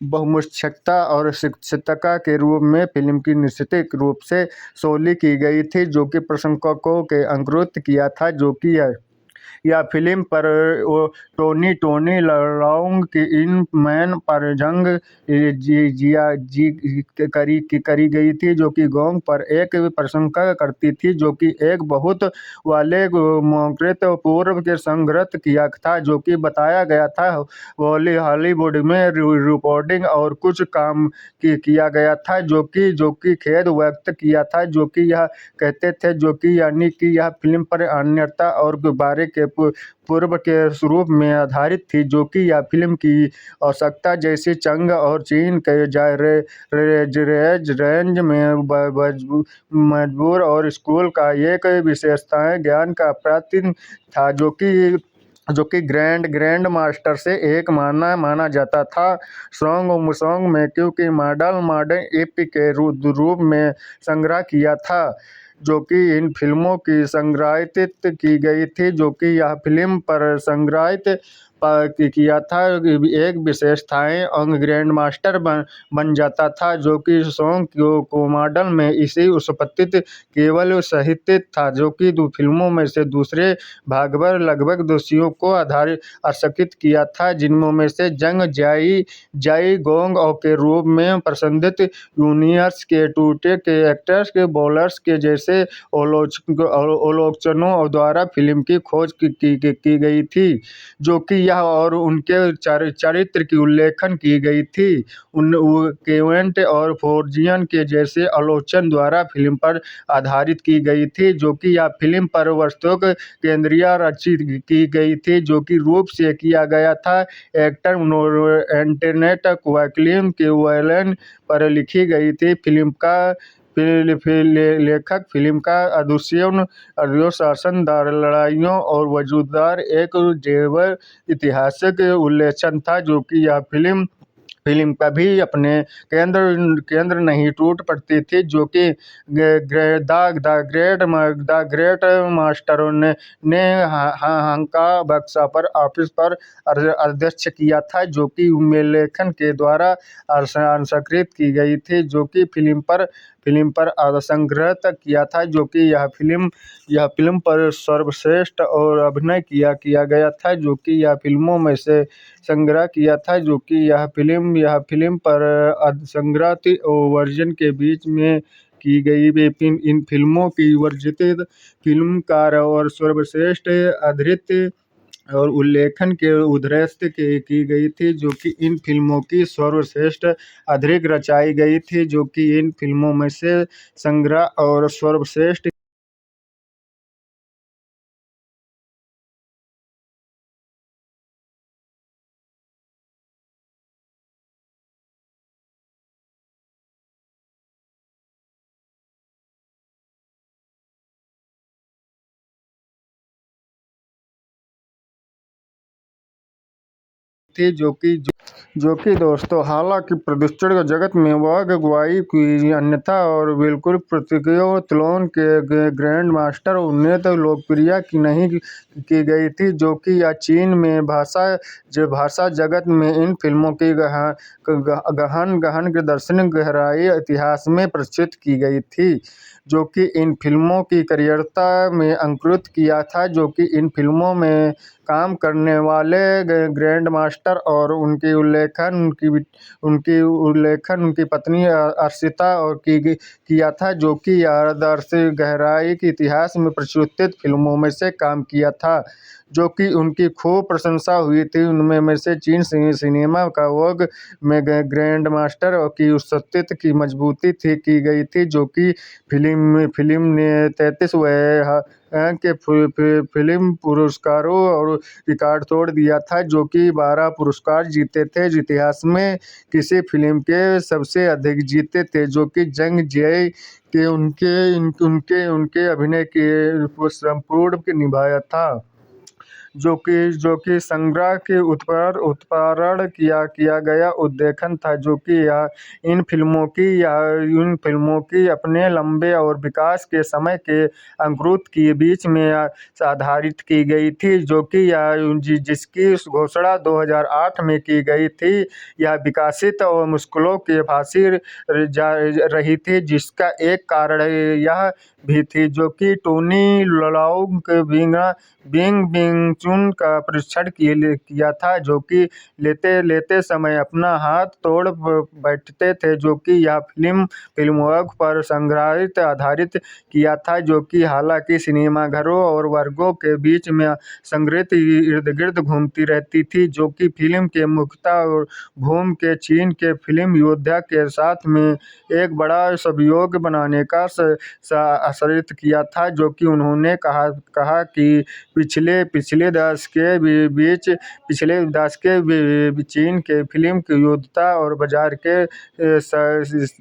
बहुमुखता और शिक्षकता के रूप में फिल्म की निश्चित रूप से शैली की गई थी, जो कि प्रशंसकों के अंकुरित किया था, जो कि यह फिल्म पर टोनी लॉन्ग की इन मैन पर जंग करी गई थी, जो कि गोंग पर एक प्रशंसा करती थी, जो कि एक बहुत वाले मौकृत पूर्व के संग्रहित किया था, जो कि बताया गया था हॉलीवुड में रिपोर्टिंग और कुछ काम किया गया था, जो कि खेद व्यक्त किया था, जो कि यह कहते थे, जो कि यानी कि यह फिल्म पर अन्यथा और गुब्बारे के पूर्व के रूप में आधारित थी, जो कि यह फिल्म की आवश्यकता जैसे चंग और चीन के रेंज में मजबूर और स्कूल का एक विशेषताएं ज्ञान का प्राचीन था, जो कि ग्रैंड मास्टर से एक माना जाता था। सॉन्ग में क्योंकि मॉडर्न एपी के रूप में संग्रह किया था, जो कि इन फिल्मों की संग्रहित की गई थी, जो कि यह फिल्म पर संग्रहित किया था। एक विशेषताएं अंग ग्रैंड मास्टर बन जाता था, जो कि सॉन्ग को मॉडल में इसी उत्पत्ति केवल साहित्य था, जो कि दो फिल्मों में से दूसरे भाग पर लगभग दोषियों को आश्रित किया था, जिनमें में से जंग जाई गोंग के रूप में प्रसिद्ध यूनिवर्स के टूटे के एक्टर्स के बॉलर्स के जैसे आलोचकों द्वारा फिल्म की खोज की गई थी, जो कि यह और उनके चरित्र की उल्लेखन की गई थी। केवेंट और फोर्जियन के जैसे आलोचन द्वारा फिल्म पर आधारित की गई थी, जो कि यह फिल्म पर वस्तु केंद्रीय रचित की गई थी, जो कि रूप से किया गया था। एक्टर इंटरनेट क्वाकलिन के वैलन पर लिखी गई थी। फिल्म का लेखक फिल्म का शासनदार लड़ाइयों और वजूदार एक जैव ऐतिहासिक उल्लेखन था, जो कि यह फिल्म कभी अपने केंद्र नहीं टूट पड़ती थी, जो कि द ग्रेट मास्टर ने हांका बॉक्स पर ऑफिस पर अध्यक्ष किया था, जो कि उल्लेखन के द्वारा अंशकृत की गई थी, जो कि फिल्म पर संग्रहित किया था, जो कि यह फिल्म पर सर्वश्रेष्ठ और अभिनय किया गया था, जो कि यह फिल्मों में से संग्रह किया था, जो कि यह फिल्म पर संग्रहित वर्जन के बीच में की गई। इन फिल्मों की वर्जित फिल्मकार और सर्वश्रेष्ठ अधृत और उल्लेखन के उद्देश्य की गई थी, जो कि इन फिल्मों की सर्वश्रेष्ठ अधृत रचाई गई थी, जो कि इन फिल्मों में से संग्रह और सर्वश्रेष्ठ थी, जो कि दोस्तों हालांकि प्रदूषण के जगत में वह अगुवाई की, अन्यथा और बिल्कुल प्रतिक्रिया त्लोन के ग्रैंड मास्टर उन्हें तो लोकप्रिय की नहीं की गई थी, जो कि या चीन में भाषा जगत में इन फिल्मों की गहन दार्शनिक गहराई इतिहास में प्रस्तुत की गई थी, जो कि इन फिल्मों की करियरता में अंकुरित किया था, जो कि इन फिल्मों में काम करने वाले ग्रैंड मास्टर और उनकी उनकी पत्नी अर्शिता और किया था, जो कि दार्शनिक गहराई के इतिहास में प्रस्तुत फिल्मों में से काम किया था, जो कि उनकी खूब प्रशंसा हुई थी। उनमें में से चीन सिनेमा का वोग में ग्रैंड मास्टर की उपस्थिति की मजबूती की गई थी, जो कि फिल्म ने 33वें के फिल्म पुरस्कारों और रिकॉर्ड तोड़ दिया था, जो कि 12 पुरस्कार जीते थे, इतिहास में किसी फिल्म के सबसे अधिक जीते थे, जो कि जंग जय के उनके अभिनय के संपूर्ण निभाया था, जो कि संग्रह के उत्पादन किया गया उद्देश्य था, जो कि इन फिल्मों की अपने लंबे और विकास के समय के अंकुरित के बीच में आधारित की गई थी, जो कि जिसकी घोषणा 2008 में की गई थी। यह विकासित और मुश्किलों के फांसी रही थी, जिसका एक कारण यह भी थी, जो कि टोनी लॉन्ग बिंग चुन का परीक्षण किया था, जो कि लेते लेते समय अपना हाथ तोड़ बैठते थे, जो कि यह फिल्मवर्क पर संग्रहित आधारित किया था, जो कि हालांकि सिनेमाघरों और वर्गों के बीच में संग्रहित इर्द गिर्द घूमती रहती थी, जो कि फिल्म के मुख्यता और भूम के चीन के फिल्म योद्धा के साथ में एक बड़ा सहयोग बनाने का आश्रित किया था, जो कि उन्होंने कहा कि पिछले दशक के चीन के फिल्म की योद्धा और बाजार के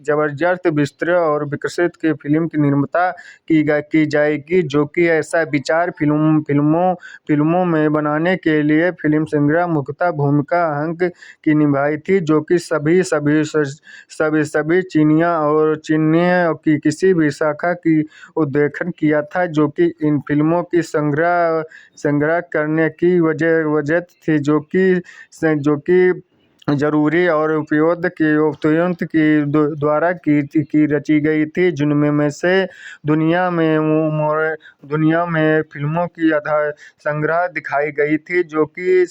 जबरदस्त विस्तृत और विकसित की फिल्म की निर्माता की जाएगी, जो कि ऐसा विचार फिल्मों में बनाने के लिए फिल्म संग्रह मुख्यतः भूमिका अंक की निभाई थी, जो कि सभी चीनियों की किसी भी शाखा की उल्लेखन किया था, जो कि इन फिल्मों की संग्रह करने की वजह थी, जो कि जरूरी और उपयोग की द्वारा की रची गई थी, जिनमें में से दुनिया में फिल्मों की आधार संग्रह दिखाई गई थी, जो कि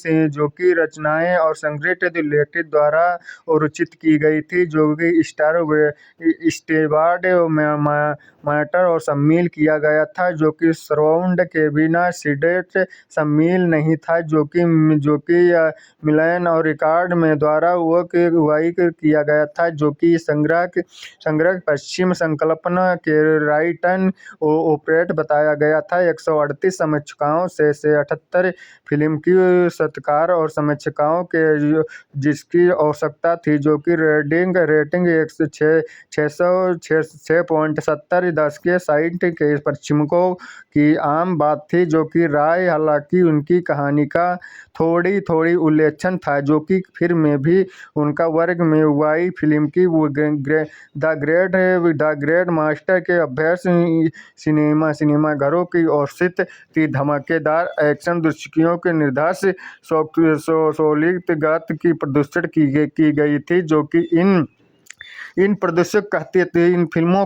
रचनाएं और संगीत लेटिट द्वारा रचित की गई थी, जो कि स्टेवार्ड मैटर और सम्मिल किया गया था, जो कि साउंड के बिना सीडेड सम्मिल नहीं था, जो कि मिलान और रिकॉर्ड में द्वारा वो किया गया था, जो कि संग्रह पश्चिम संकल्पना के राइट एंड ऑपरेट बताया गया था। 138 समीक्षकों से 78 फिल्म की सत्कार और समीक्षकों के जिसकी आवश्यकता थी, जो कि रेटिंग 6.70 10 के साइट के पश्चिमकों की आम बात थी, जो कि राय हालांकि उनकी कहानी का थोड़ी उल्लेखन था, जो कि फिर में भी उनका वर्ग में वाई फिल्म की द ग्रेट मास्टर के अभ्यास सिनेमाघरों की औसत थी। धमाकेदार एक्शन दृश्यों के निर्देश सोलित गात की प्रदर्शित की गई थी, जो कि इन प्रदर्शक कहते थे इन फिल्मों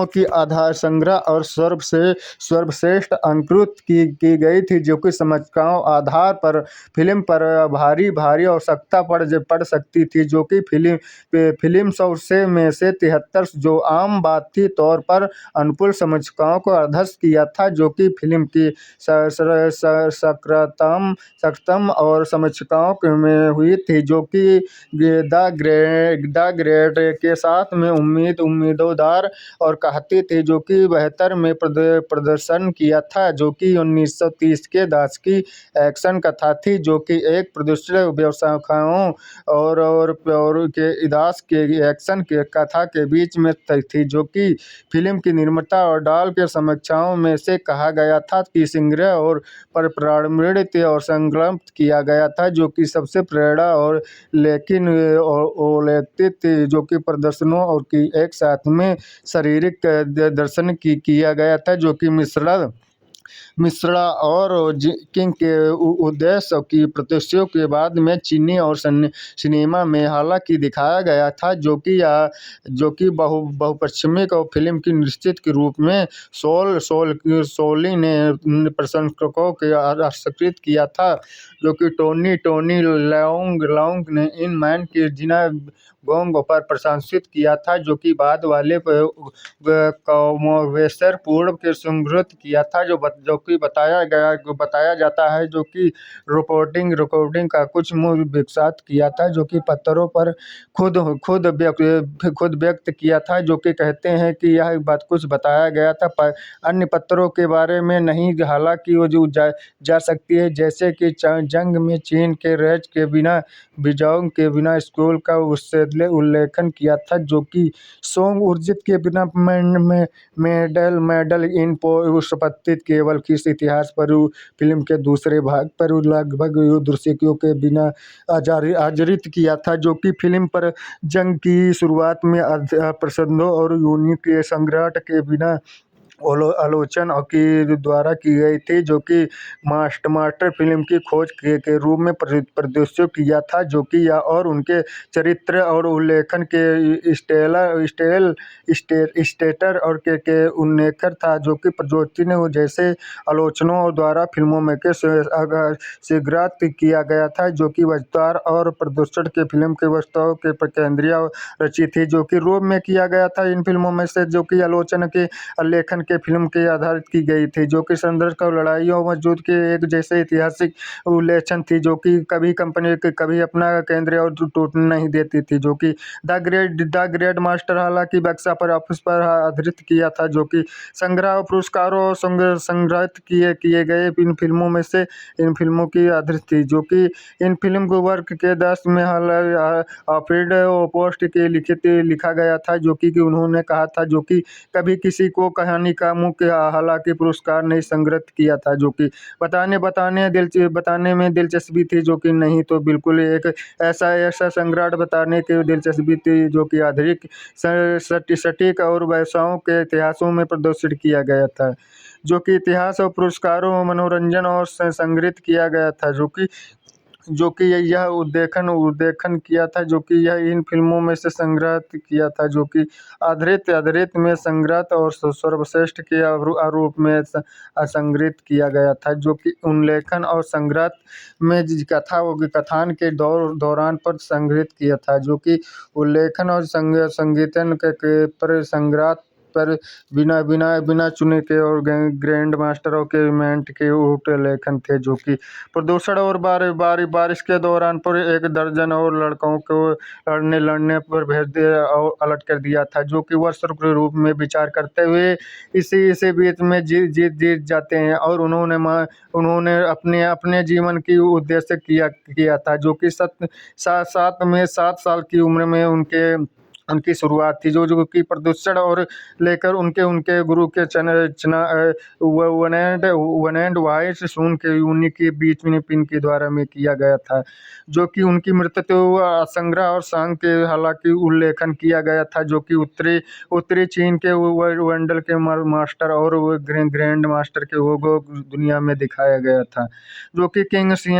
की आधार संग्रह और सर्वश्रेष्ठ अंकुरित की गई थी, जो कि समीक्षकों आधार पर फिल्म पर भारी आवश्यकता पड़ सकती थी, जो कि फिल्म 100 में से 73 जो आम बात थी तौर पर अनुकूल समीक्षकों को आदर्श किया था, जो कि फिल्म की सक्रतम और समीक्षकों में हुई थी, जो कि द ग्रेड के साथ में उम्मीदवार और कहती थी, जो कि बेहतर में प्रदर्शन किया था, जो कि 1930 के दशक की एक्शन कथा थी, जो कि एक प्रदर्शित व्यवसायों और के इदास के एक्शन के कथा के बीच में थी, जो कि फिल्म की निर्माता और डाल के समीक्षाओं में से कहा गया था कि संग्रह और पर प्रारंभिक और संकल्प किया गया था, जो कि सबसे प्रेरणा और लेकिन जो कि प्रदर्शनों और की एक साथ में शारीरिक दर्शन किया गया था, जो कि मिश्रा और किंग के उद्देश्य की प्रदर्शनों के बाद में चीनी और सिनेमा में हालांकि दिखाया गया था, जो कि बहुपक्षीय और फिल्म की निश्चित के रूप में सोली ने प्रशंसकों के आश्चर्यचकित किया था, जो कि टोनी लॉन्ग ने इन मैन की जिना गोंग पर प्रशंसित किया था, जो कि बाद वाले कॉमोवेशर पूर्व के संग्रहित किया था, जो कि बताया जाता है, जो कि रिकॉर्डिंग का कुछ मूल विकसित किया था, जो कि पत्थरों पर खुद व्यक्त किया था, जो कि कहते हैं कि यह बात कुछ बताया गया था पर अन्य पत्थरों के बारे में नहीं, हालांकि वो जो जा सकती है, जैसे कि जंग में चीन के राज के बिना विजयों के बिना स्कूल का उल्लेखन किया था, जो कि सोंग ऊर्जित के बिना मेडल इन उपस्थित केवल किस इतिहास पर फिल्म के दूसरे भाग पर लगभग दर्शकों के बिना आधारित किया था, जो कि फिल्म पर जंग की शुरुआत में प्रसंगों और यूनिट के संग्रह के बिना आलोचना की द्वारा की गई थी, जो कि मास्टर फिल्म की खोज के रूप में प्रदर्शित किया था, जो कि यह और उनके चरित्र और उल्लेखन के स्टेटर और के उल्लेखन था, जो कि प्रज्योति ने जैसे आलोचनाओं द्वारा फिल्मों में के स्वीकृत किया गया था, जो कि विस्तार और प्रदर्शन के फिल्म के वस्तुओं के केंद्रीय रची थी, जो कि रोम में किया गया था। इन फिल्मों में से जो कि आलोचना के लेखन के फिल्म के आधारित की गई थी, जो कि संघर्ष और लड़ाई और मौजूद के एक जैसे ऐतिहासिक उल्लेखन थी, जो कि कभी कंपनी के कभी अपना केंद्र और टूटने नहीं देती थी, जो कि द ग्रेट मास्टर हालांकि बक्स पर ऑफिस पर आधारित किया था, जो कि संग्रह पुरस्कारों और संग्रहित किए किए गए इन फिल्मों में से इन फिल्मों की आधारित थी, जो कि इन फिल्म को वर्क के 10 में फ्रीड पोस्ट के लिखा गया था, जो कि उन्होंने कहा था, जो कि कभी किसी को कहानी का मुख्य हालांकि पुरस्कार नहीं संग्रहित किया था, जो कि बताने में दिलचस्पी थी, जो कि नहीं तो बिल्कुल एक ऐसा संग्रह बताने की दिलचस्पी थी, जो कि अधिक सटीक और व्यवसायों के इतिहासों में प्रदर्शित किया गया था, जो कि इतिहास और पुरस्कारों मनोरंजन और संग्रहित किया गया था, जो कि यह उल्लेखन किया था, जो कि यह इन फिल्मों में से संग्रहित किया था, जो कि आधारित में संग्रहित और सर्वश्रेष्ठ के रूप में संग्रहित किया गया था, जो कि उल्लेखन और संग्रहित में कथान के दौरान पर संग्रहित किया था, जो कि उल्लेखन और संगीतन के पर संग्रहित पर बिना बिना बिना चुने के और ग्रैंड मास्टरों के इवेंट के लेखन थे, जो कि प्रदूषण और बारिश के दौरान पर 1 दर्जन और लड़कों को लड़ने पर भेज दिया और अलर्ट कर दिया था, जो कि वर्ष के रूप में विचार करते हुए इसी बीच में जीत जाते हैं, और उन्होंने अपने अपने जीवन की उद्देश्य किया था, जो कि 7 साल की उम्र में उनकी शुरुआत थी, जो कि प्रदूषण और लेकर उनके उनके गुरु के चना वन एंड वाइट सून के यूनि के बीच में पिन के द्वारा में किया गया था, जो कि उनकी मृत्यु संग्रह और सांग के हालांकि उल्लेखन किया गया था, जो कि उत्तरी चीन के वंडल के मास्टर और ग्रैंड मास्टर के वो दुनिया में दिखाया गया था, जो कि किंग सिंह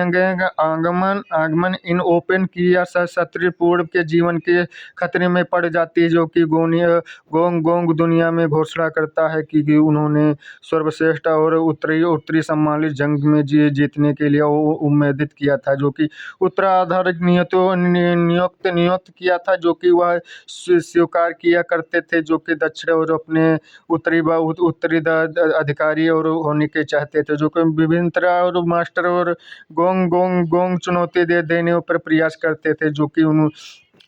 आगमन इन ओपन किया क्षत्रिय पूर्व के जीवन के खतरे में पड़ जाती है, जो कि गोंग दुनिया में घोषणा करता है कि उन्होंने सर्वश्रेष्ठ और उत्तरी सम्मानित जंग में जीतने के लिए उम्मीदित किया था, जो कि उत्तराधिकारी नियुक्त किया था, जो कि वह स्वीकार किया करते थे, जो कि दक्षिण और अपने उत्तरी अधिकारी और होने के चाहते थे, जो कि विभिन्न तरह और मास्टर और गोंग चुनौती देने पर प्रयास करते थे, जो कि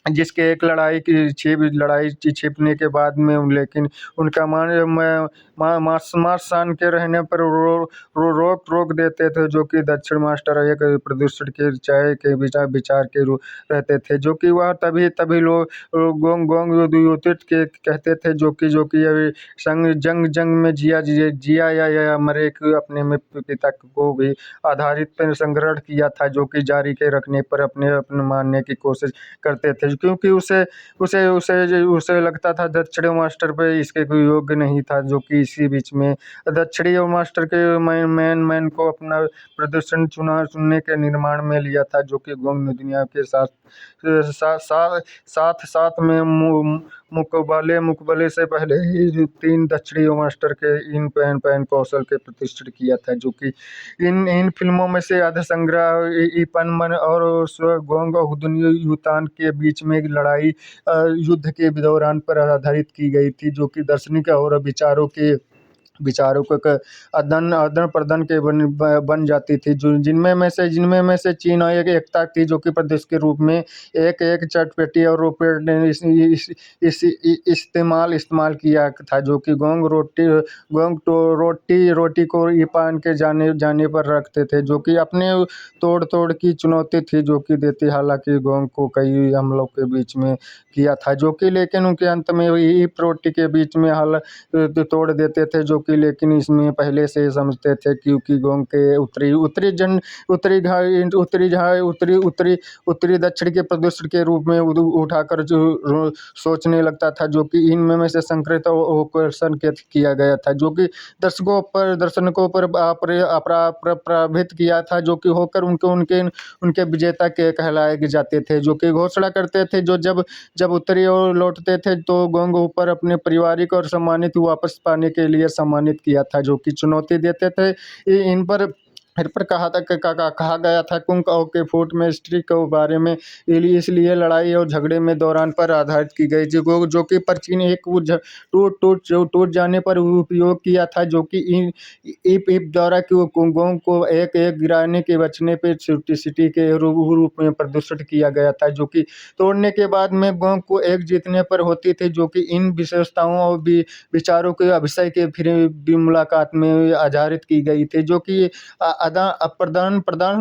जिसके एक लड़ाई छिपने के बाद में, लेकिन उनका मार्सान के रहने पर रोक देते थे, जो कि दक्षिण मास्टर एक प्रदूषण के चाय के विचार के रहते थे, जो कि वह तभी लोग गोंग युतित के कहते थे, जो कि अभी जंग में जिया या मरे अपने में पिता को भी आधारित पर संग्रहण किया था, जो कि जारी के रखने पर अपने मानने की कोशिश करते थे, क्योंकि उसे लगता था दक्षिणी मास्टर पे इसके कोई योग्य नहीं था, जो कि इसी बीच में दक्षिणी और मास्टर के मैन को अपना प्रदर्शन चुनने के निर्माण में लिया था, जो कि गोंग दुनिया के साथ में मुकबले से पहले ही 3 दक्षिणी मास्टर के इन पैन कौशल के प्रतिष्ठित किया था, जो कि इन फिल्मों में से आधा संग्रह ईपन और गोंग युतान के बीच में एक लड़ाई युद्ध के दौरान पर आधारित की गई थी, जो कि दार्शनिक और विचारों का आदान प्रदान के बन जाती थी, जो जिनमें में से चीन एक एकता थी, जो कि प्रदेश के रूप में एक चटपेटी और इस्तेमाल किया था, जो कि गोंग रोटी को ईपान के जाने पर रखते थे, जो कि अपने तोड़ की चुनौती थी, जो कि देती, हालांकि गोंग को कई हमलों के बीच में किया था, जो कि लेकिन उनके अंत में ईप रोटी के बीच में तोड़ देते थे, जो कि कि लेकिन इसमें पहले से समझते थे क्योंकि गोंग के उत्तरी उत्तरी जन उत्तरी घाट उत्तरी जहाँ उत्तरी उत्तरी उत्तरी दक्षिण के प्रदूषण के रूप में उठाकर जो सोचने लगता था, जो कि इनमें में से संकृत क्वेश्चन किया गया था, जो कि दर्शकों पर प्रभावित किया था, जो कि होकर उनके उनके उनके विजेता के कहलाए जाते थे, जो कि घोषणा करते थे जो जब जब उत्तरी ओर लौटते थे तो गोंग ऊपर अपने पारिवारिक और सम्मानित वापस पाने के लिए सम्मानित किया था, जो कि चुनौती देते थे। इन पर कहा गया था कुंग के फूट में स्त्री के बारे में इसलिए लड़ाई और झगड़े में दौरान पर आधारित की गई, जो कि प्राचीन एक टूट जाने पर उपयोग किया था, जो कि ईप द्वारा गोंग को एक एक गिराने के बचने पे सिटी के रूप में प्रदर्शित किया गया था, जो कि तोड़ने के बाद में गोंग को एक जीतने पर होती थी, जो कि इन विशेषताओं और विचारों के अभिषय के फिर भी मुलाकात में आधारित की गई थी, जो कि प्रधान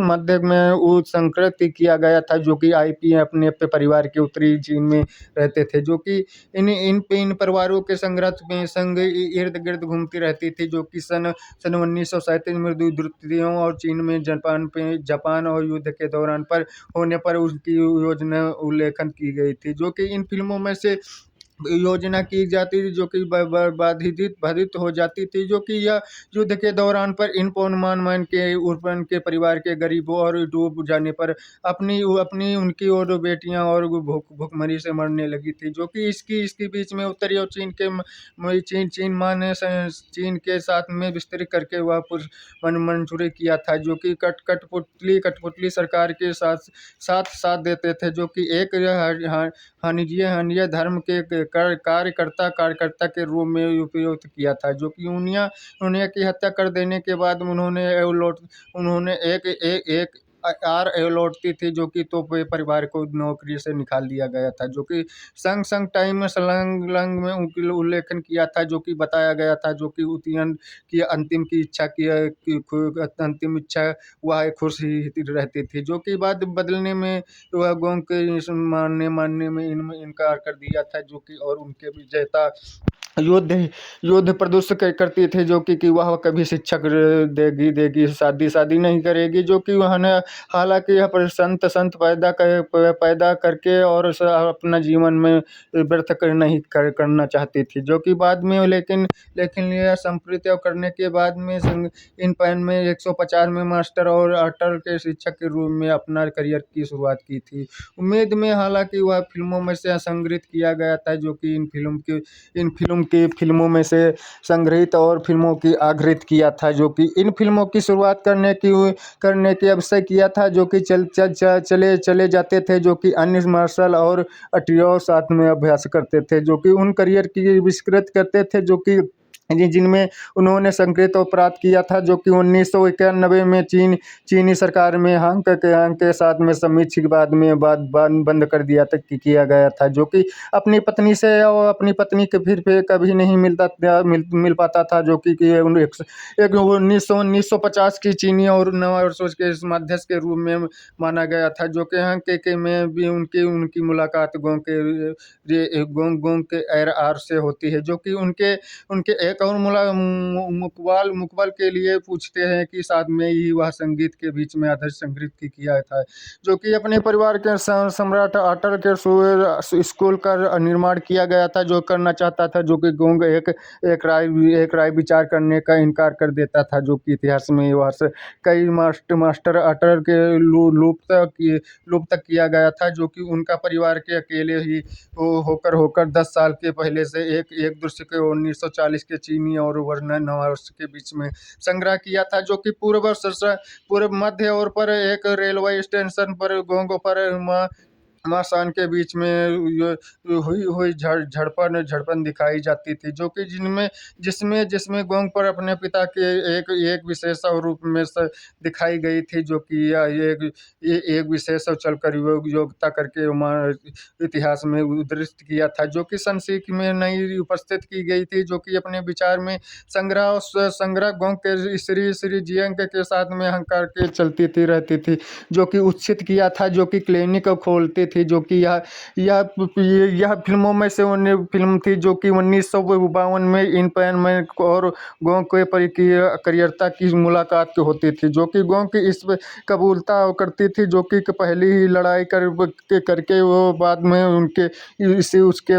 मध्य में संकृत किया गया था, जो कि आईपी अपने परिवार के उत्तरी चीन में रहते थे, जो कि इन परिवारों के संग इर्द गिर्द घूमती रहती थी, जो कि सन 1937 में द्वितीयों और चीन में जापान और युद्ध के दौरान पर होने पर उसकी योजना उल्लेखन की गई थी, जो कि इन फिल्मों में से योजना की जाती थी, जो कि बाधित हो जाती थी, जो कि यह युद्ध के दौरान पर इन पौनमान के परिवार के गरीबों और डूब जाने पर अपनी अपनी उनकी और बेटियां और भूखमरी से मरने लगी थी, जो कि इसके बीच में उत्तरी और चीन के साथ में विस्तृत करके वह मंजूरी किया था, जो कि कठपुतली सरकार के साथ देते थे, जो कि एक हानिया धर्म के कार्यकर्ता के रूप में उपयोग किया था, जो कि उन्हें की हत्या कर देने के बाद उन्होंने एक लौटती थी, जो कि तो परिवार को नौकरी से निकाल दिया गया था, जो कि संग टाइम में सलंग में उनकी उल्लेखन किया था, जो कि बताया गया था, जो कि उतियन की अंतिम इच्छा वह खुश ही रहती थी, जो कि बाद बदलने में वह गोंग के मानने में इनकार कर दिया था, जो कि और उनके विजेता युद्ध प्रदर्शित करती थी, जो कि वह कभी शिक्षक देगी शादी नहीं करेगी, जो कि वह हालांकि यह पर संत पैदा करके और अपना जीवन में व्यर्थ नहीं करना चाहती थी, जो कि बाद में लेकिन यह संप्रति करने के बाद में इन पैन में 150 में मास्टर और अटल के शिक्षक के रूप में अपना करियर की शुरुआत की थी। उम्मीद में हालांकि वह फिल्मों में से संग्रहित किया गया था, जो कि इन फिल्मों में से संग्रहित और फिल्मों की आगृत किया था, जो कि इन फिल्मों की शुरुआत करने की अवसर किया था, जो कि चले जाते थे, जो कि अन्य मार्शल और अटियो साथ में अभ्यास करते थे, जो कि उन करियर की विस्तृत करते थे, जो कि जिनमें उन्होंने संकेत और प्राप्त किया था, जो कि 1991 में चीनी सरकार में हांग के साथ में समीक्षा के बाद में बंद कर दिया था किया गया था, जो कि अपनी पत्नी से और अपनी पत्नी के फिर कभी नहीं मिल पाता था, जो कि एक 1950 की चीनी और नवा वर्षों के मध्यस्थ के रूप में माना गया था, जो कि हांग के में भी उनकी मुलाकात गोंग के आर से होती है, जो कि उनके एक और मुकबल के लिए पूछते हैं कि साथ में ही वह संगीत के बीच में आदर्श संगीत की किया था, जो कि अपने परिवार के सम्राट अटल के स्कूल का निर्माण किया गया था, जो करना चाहता था, जो कि गोंग एक राय विचार करने का इनकार कर देता था, जो कि इतिहास में वह कई मास्टर अटल के लुप्त किया गया था, जो कि उनका परिवार के अकेले ही होकर 10 साल के पहले से एक दूसरे के 1940 के चीनी और नवा वर्ष के बीच में संग्रह किया था, जो कि पूर्व मध्य और पर एक रेलवे स्टेशन पर गोंग पर मासान के बीच में हुई झड़पन दिखाई जाती थी, जो कि जिसमें गोंग पर अपने पिता के एक विशेष रूप में दिखाई गई थी, जो कि एक विशेष चलकर योग्यता करके इतिहास में उद्धृत किया था, जो कि संक्षिप्त में नहीं उपस्थित की गई थी, जो कि अपने विचार में संग्रह गोंग के श्री जियांग के साथ में अहंकार के चलती रहती थी, जो कि उत्सित किया था, जो कि क्लिनिक खोलती थे, जो कि यह फिल्मों में से फिल्म थी जो कि 1952 में इन पैन में और गोंग के परिक्रियता की मुलाकात होती थी, जो कि गोंग की इस कबूलता करती थी, जो कि पहली ही लड़ाई करके वो बाद में उनके इसी उसके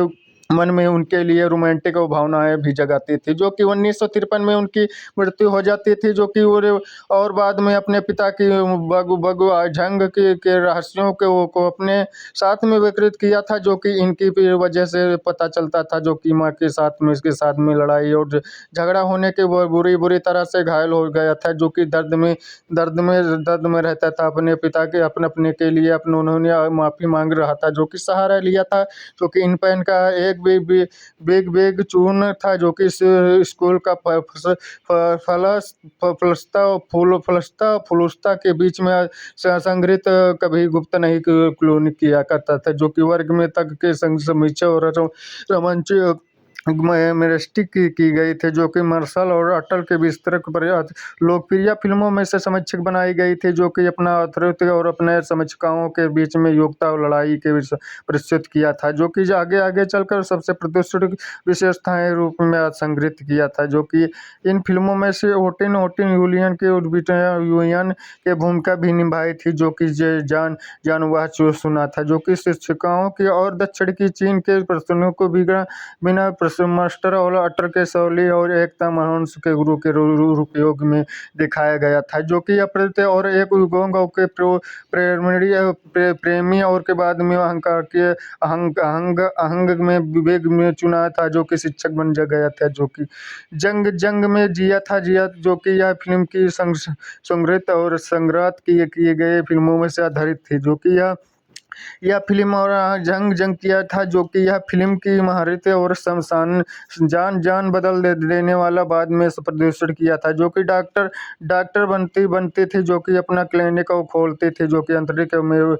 मन में उनके लिए रोमांटिक भावनाएं भी जगाती थी, जो कि 1953 में उनकी मृत्यु हो जाती थी, जो कि और बाद में अपने पिता की झंग के रहस्यों को अपने साथ में विकृत किया था, जो कि इनकी वजह से पता चलता था, जो कि माँ के साथ में इसके साथ में लड़ाई और झगड़ा होने के वो बुरी बुरी तरह से घायल हो गया था, जो कि दर्द में रहता था अपने पिता के अपने के लिए उन्होंने माफ़ी मांग रहा था, जो कि सहारा लिया था, जो कि इन पेन का एक बिग चूर्ण था, जो कि स्कूल का फलस्ता के बीच में संग्रहित कभी गुप्त नहीं क्लोन किया करता था, जो कि वर्ग में तक के समीक्षा और रोमांच मेरिस्टिक की गई थी, जो कि मार्शल और अटल के विस्तृत पर लोकप्रिय फिल्मों में से समीक्षक बनाई गई थी, जो कि अपना अतिरिक्त और अपने समीक्षकों के बीच में योग्यता और लड़ाई के प्रस्तुत किया था, जो कि आगे आगे चलकर सबसे प्रतिष्ठित विशेषताएं रूप में संग्रहित किया था, जो कि इन फिल्मों में से ओटिन यूलियन के भूमिका भी निभाई थी, जो कि जानवा सुना था, जो कि शिक्षकों की और दक्षिण की चीन के प्रश्नों को बिना मास्टर और अटर के शैली और एकता महांस के गुरु के उपयोग में दिखाया गया था, जो कि अप्रत्य और एक गोंग के प्रेमी और के बाद में अहंकार के अहंग में विवेक में चुना था, जो कि शिक्षक बन गया था, जो कि जंग में जिया था, जो कि यह फिल्म की संग्रहित और संग्रहित किए गए फिल्मों में से आधारित थी, जो कि यह फिल्म और जंग किया था, जो कि यह फिल्म की महारत और शमशान जान बदल देने वाला बाद में प्रदर्शित किया था, जो कि डॉक्टर बनती थी, जो कि अपना क्लिनिक को खोलते थे, जो कि अंतरिक्ष में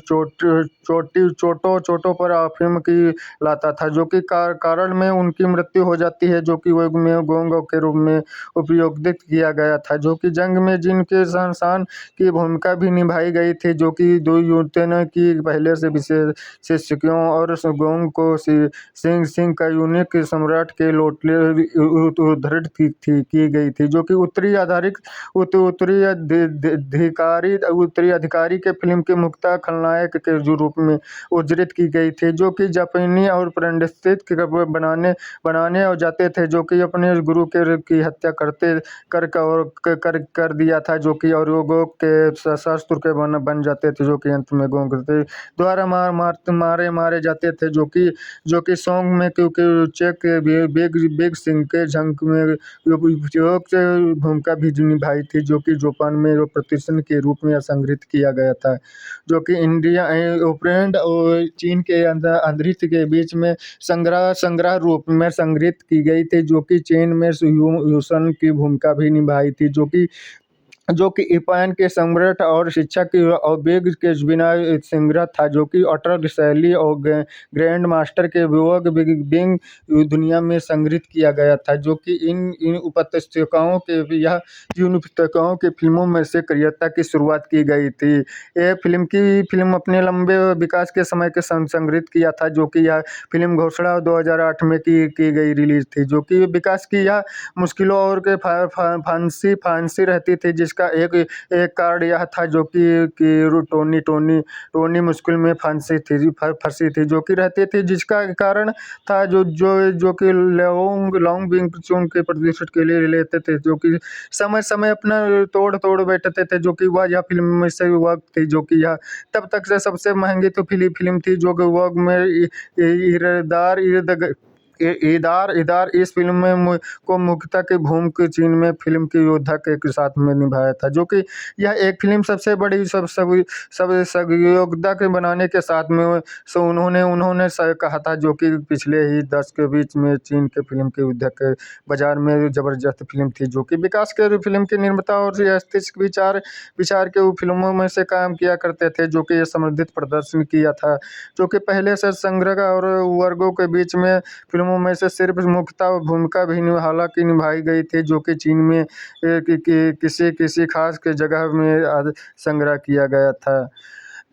चोटों पर फिल्म की लाता था, जो कि कारण में उनकी मृत्यु हो जाती है, जो कि वो में गोंग के रूप में उपयोगित किया गया था, जो कि जंग में जिनके शमशान की भूमिका भी निभाई गई थी, जो कि दो युवतियों की पहले से विशेषज्ञों और गोंग को सिंह का यूनिक सम्राट के लोटले उद्धृत की गई थी, जो कि उत्तराधिकारी के फिल्म के मुख्य खलनायक के रूप में उद्धृत की गई थी, जो कि जापानी और परिस्थित बनाने और जाते थे, जो कि अपने गुरु की हत्या कर दिया था, जो कि और गोंग के शस्त्र के बन जाते थे, जो कि अंत में गोंग द्वारा मारे जाते थे, जो कि सॉन्ग में क्योंकि चेक बेग सिंह के झंक में उपयुक्त भूमिका भी निभाई थी, जो कि जापान में प्रतिष्ठित के रूप में संग्रहित किया गया था, जो कि इंडिया उपलैंड और चीन के अंतरिक्ष के बीच में संग्रह रूप में संग्रहित की गई थी, जो कि चीन में युसन की भूमिका भी निभाई थी, जो कि इपान के सम्राट और शिक्षा की और बेग के बिना संग्रह था, जो कि अटल शैली और ग्रैंड मास्टर के वियोग बिग दुनिया में संग्रहित किया गया था, जो कि इन उपत्यकाओं के फिल्मों में से क्रियता की शुरुआत की गई थी। यह फिल्म अपने लंबे विकास के समय के संग्रहित किया था, जो कि यह फिल्म घोषणा 2008 में की गई रिलीज थी, जो कि विकास की यह मुश्किलों और के फांसी रहती थी, जिसका एक कार्ड यह था, जो कि टोनी मुश्किल में फंसी थी, जो कि रहती थी, जिसका कारण था जो कि लॉन्ग बिंग चून के प्रदर्शन के लिए लेते थे, जो कि समय अपना तोड़ बैठते थे, जो कि वह यह फिल्म में से वक्त थी, जो कि यह तब तक से सबसे महंगी तो फिल्म थी, जो कि वक्त में इदार इस फिल्म में को मुख्यता के भूमिका चीन में फिल्म के योद्धा के साथ में निभाया था, जो कि यह एक फिल्म सबसे बड़ी सब योद्धा के बनाने के साथ में उन्होंने कहा था, जो कि पिछले ही 10 के बीच में चीन के फिल्म के युद्ध के बाजार में जबरदस्त फिल्म थी, जो कि विकास के फिल्म के निर्माता और ऐतिहासिक विचार के फिल्मों में से काम किया करते थे, जो कि समृद्धित प्रदर्शन किया था, जो कि पहले से संग्रह और वर्गों के बीच में फिल्मों में से सिर्फ मुख्यता भूमिका भी हालांकि निभाई गई थी, जो कि चीन में किसी खास के जगह में संग्रह किया गया था।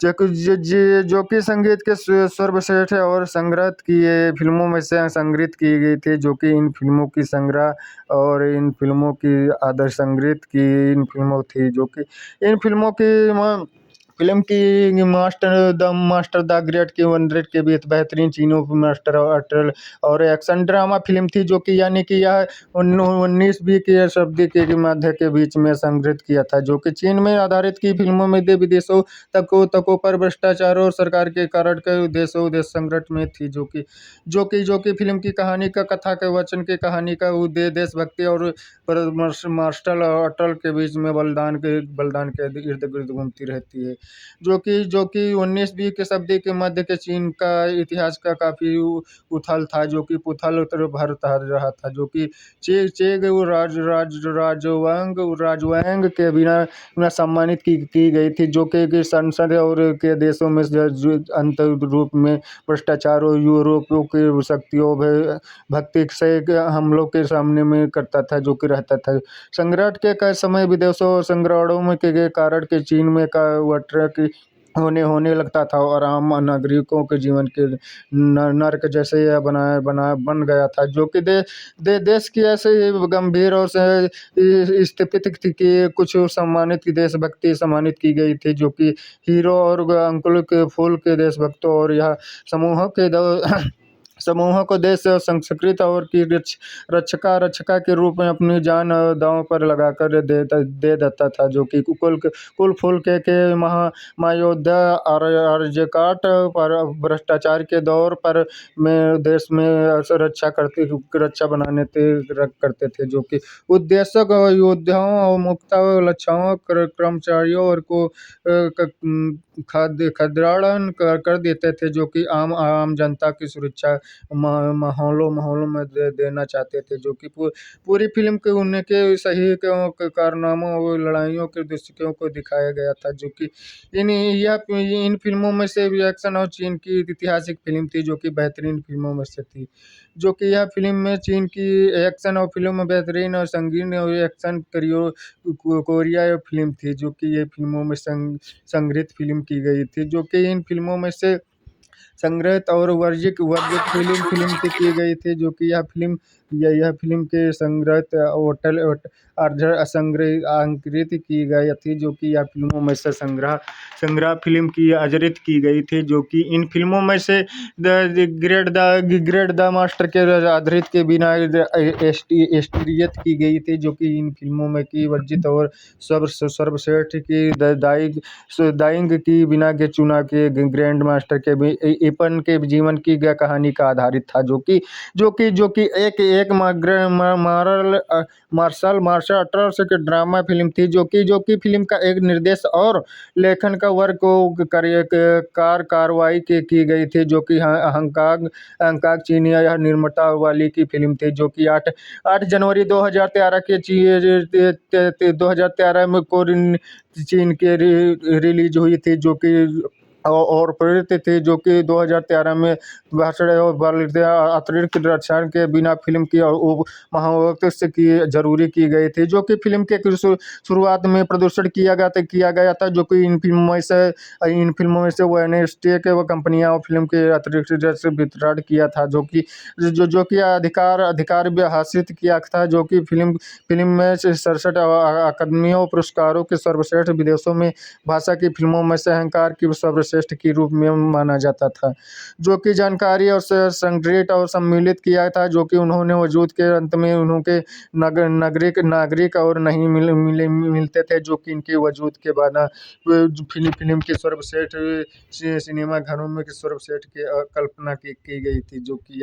जो कि संगीत के सर्वश्रेष्ठ और संगीत की ये फिल्मों में से संगीत की गई थी, जो कि इन फिल्मों की संग्रह और इन फिल्मों की आदर्श संगीत की इन फिल्मों थी, जो कि इन फिल्मों की फिल्म की मास्टर द ग्रेट की 100 के बीच बेहतरीन चीनों मास्टर और अटल और एक्शन ड्रामा फिल्म थी, जो कि यानी कि यह 19वीं की शताब्दी के मध्य के बीच में संग्रहित किया था, जो कि चीन में आधारित की फिल्मों में दे विदेशों तकों पर भ्रष्टाचार और सरकार के कारण के उद्देश्य संग्रह में थी, जो कि फिल्म की कहानी का कथा के वचन की कहानी का उद्देश्य देशभक्ति और मार्शल अटल के बीच में बलिदान के इर्द गिर्द घूमती रहती है, जो कि 19वीं की शताब्दी के मध्य के चीन का इतिहास का काफ़ी उथल था, जो कि पुथल उत्तर भर रहा था, जो कि चेग राजवंग के बिना सम्मानित की गई थी, जो कि संसद और के देशों में अंत रूप में भ्रष्टाचार और यूरोपियों की शक्तियों भक्ति से हमलों के सामने में करता था, जो कि रहता था। संघर्ष के समय विदेशों संग्रहणों में के कारण के चीन में का वट्र होने लगता था और आम नागरिकों के जीवन के नर्क जैसे यह बन गया था, जो कि देश की ऐसे गंभीर और स्थिति की कुछ सम्मानित देशभक्ति सम्मानित की गई थी, जो कि हीरो और अंकुल के फूल के देशभक्तों और यह समूहों को देश और संस्कृति और की रक्षका के रूप में अपनी जान दांव पर लगाकर दे देता था, जो कि कुल फूल के महायोद्धा आर्यकाट पर भ्रष्टाचार के दौर पर में देश में रक्षा करते थे, जो कि उद्देश्य योद्धाओं और मुक्ता लक्षाओं कर्मचारियों और को खदेड़न कर देते थे, जो कि आम जनता की सुरक्षा माहौलों में देना चाहते थे, जो कि पूरी फिल्म के उनके सही कारनामों और लड़ाइयों के दृष्टिकोण को दिखाया गया था, जो कि इन फिल्मों में से एक्शन और चीन की ऐतिहासिक फिल्म थी, जो कि बेहतरीन फिल्मों में से थी, जो कि यह फिल्म में चीन की एक्शन और फिल्म में बेहतरीन और संगीन और एक्शन कोरिया फिल्म थी, जो कि ये फिल्मों में संग्रहित फिल्म की गई थी, जो कि इन फिल्मों में से संग्रहित और वर्जित फिल्म की गई थी, जो कि यह फिल्म के संग्रहित होटल अंकित की गई थी, जो कि यह फिल्मों में से संग्रह फिल्म की अजरित की गई थी, जो कि इन फिल्मों में से ग्रेट द मास्टर के आधारित के बिना एस्ट्रियत की गई थी, जो कि इन फिल्मों में की वर्जित और सर्वश्रेष्ठ की दाइंग की बिना के चुना के ग्रैंड मास्टर के भी एपन के जीवन की कहानी का आधारित था, जो कि एक मार्शल आर्ट्स के ड्रामा फिल्म थी, जो कि फिल्म का एक निर्देश और लेखन का वर्क को कार्रवाई की गई थी, जो कि हांगकांग चीनिया या निर्माता वाली की फिल्म थी, जो कि 8 जनवरी 2013 में चीन के रिलीज हुई थी, जो कि और प्रेरित थी, जो कि 2013 में भाषण और अतिरिक्त रक्षण के बिना फिल्म की और महावक्तव्य की जरूरी की गई थी, जो कि फिल्म के शुरुआत में प्रदर्शन किया गया था, जो कि इन फिल्मों में से वेडनेसडे के कंपनियां और फिल्म के अतिरिक्त से वितरण किया था, जो कि अधिकार भी हासिल किया था, जो कि फिल्म में 67 अकादमियों पुरस्कारों के सर्वश्रेष्ठ विदेशों में भाषा की फिल्मों में से अहंकार की सर्वश्रेष्ठ के रूप में माना जाता था, जो कि जानकारी और संग्रहित और सम्मिलित किया था, जो कि उन्होंने वजूद के अंत में उनके नागरिक और नहीं मिलते थे, जो कि इनके वजूद के बाद फिल्म के सर्वश्रेष्ठ सिनेमा घरों में सर्वश्रेष्ठ की कल्पना की गई थी, जो कि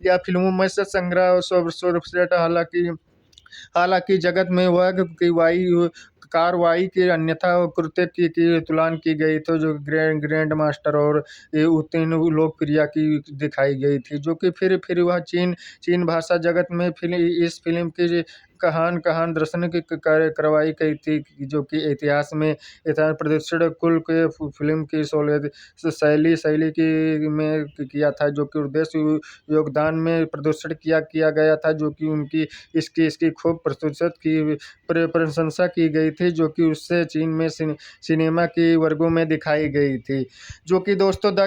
यह फिल्मों में से संग्रह और सर्वश्रेष्ठ हालांकि जगत में वह कार्रवाई के अन्यथा कृत्य की तुलना की गई, तो जो ग्रैंड मास्टर और उत्तीर्ण लोकप्रिय की दिखाई गई थी, जो कि फिर वह चीन भाषा जगत में इस फिल्म की कहान कहान दार्शनिक कार्य करवाई गई थी, जो कि इतिहास में इतिहास प्रदर्शित कुल के फिल्म की शैली शैली की में किया था, जो कि उद्देश्य योगदान में प्रदर्शित किया गया था, जो कि उनकी इसकी इसकी खूब प्रशंसत की प्रशंसा की गई थी, जो कि उससे चीन में सिनेमा की वर्गों में दिखाई गई थी। जो कि दोस्तों द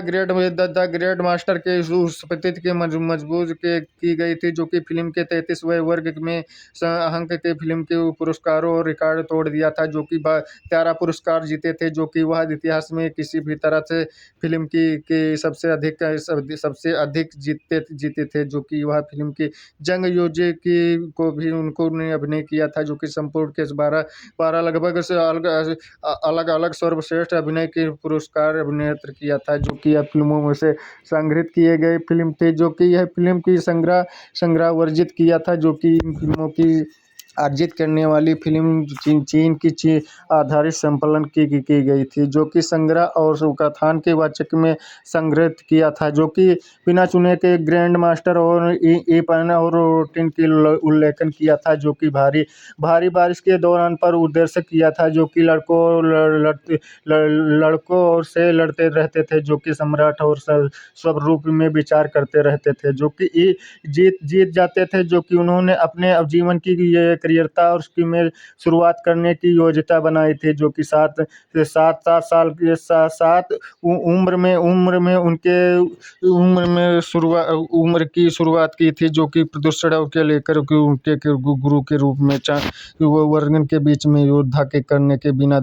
ग्रेट मास्टर के उस प्रतीत के मजबूत के की गई थी, जो कि फिल्म के 33वें वर्ग में अंक के फिल्म के पुरस्कारों और रिकॉर्ड तोड़ दिया था, जो कि 13 पुरस्कार जीते थे, जो कि वह इतिहास में किसी भी तरह से फिल्म की सबसे अधिक जीते थे, जो कि वह फिल्म की जंग युद्ध की को भी उनको ने अभिनय किया था, जो कि संपूर्ण के 12 12 लगभग से अलग अलग सर्वश्रेष्ठ अभिनय के पुरस्कार अभिनेत्र किया था, जो कि यह फिल्मों में से संग्रहित किए गए फिल्म थे, जो कि यह फिल्म की संग्रह वर्जित किया था, जो कि इन फिल्मों की अर्जित करने वाली फिल्म चीन की आधारित संकलन की गई थी, जो कि संग्रह और कथान के वाचक में संग्रहित किया था, जो कि बिना चुने के ग्रैंड मास्टर और ईपन और रूटीन की उल्लेखन किया था, जो कि भारी बारिश के दौरान पर उद्देश्य किया था, जो कि लड़कों और से लड़ते रहते थे, जो कि सम्राट और स्वरूप में विचार करते रहते थे, जो कि जीत जाते थे, जो कि उन्होंने अपने अब जीवन की ये करियरता और उसकी में शुरुआत करने की योजना बनाई थी, जो कि सात साल की सात उम्र में उनके उम्र की शुरुआत की थी, जो कि प्रदूषण के लेकर उनके गुरु के रूप में वो वर्गन के बीच में योद्धा के करने के बिना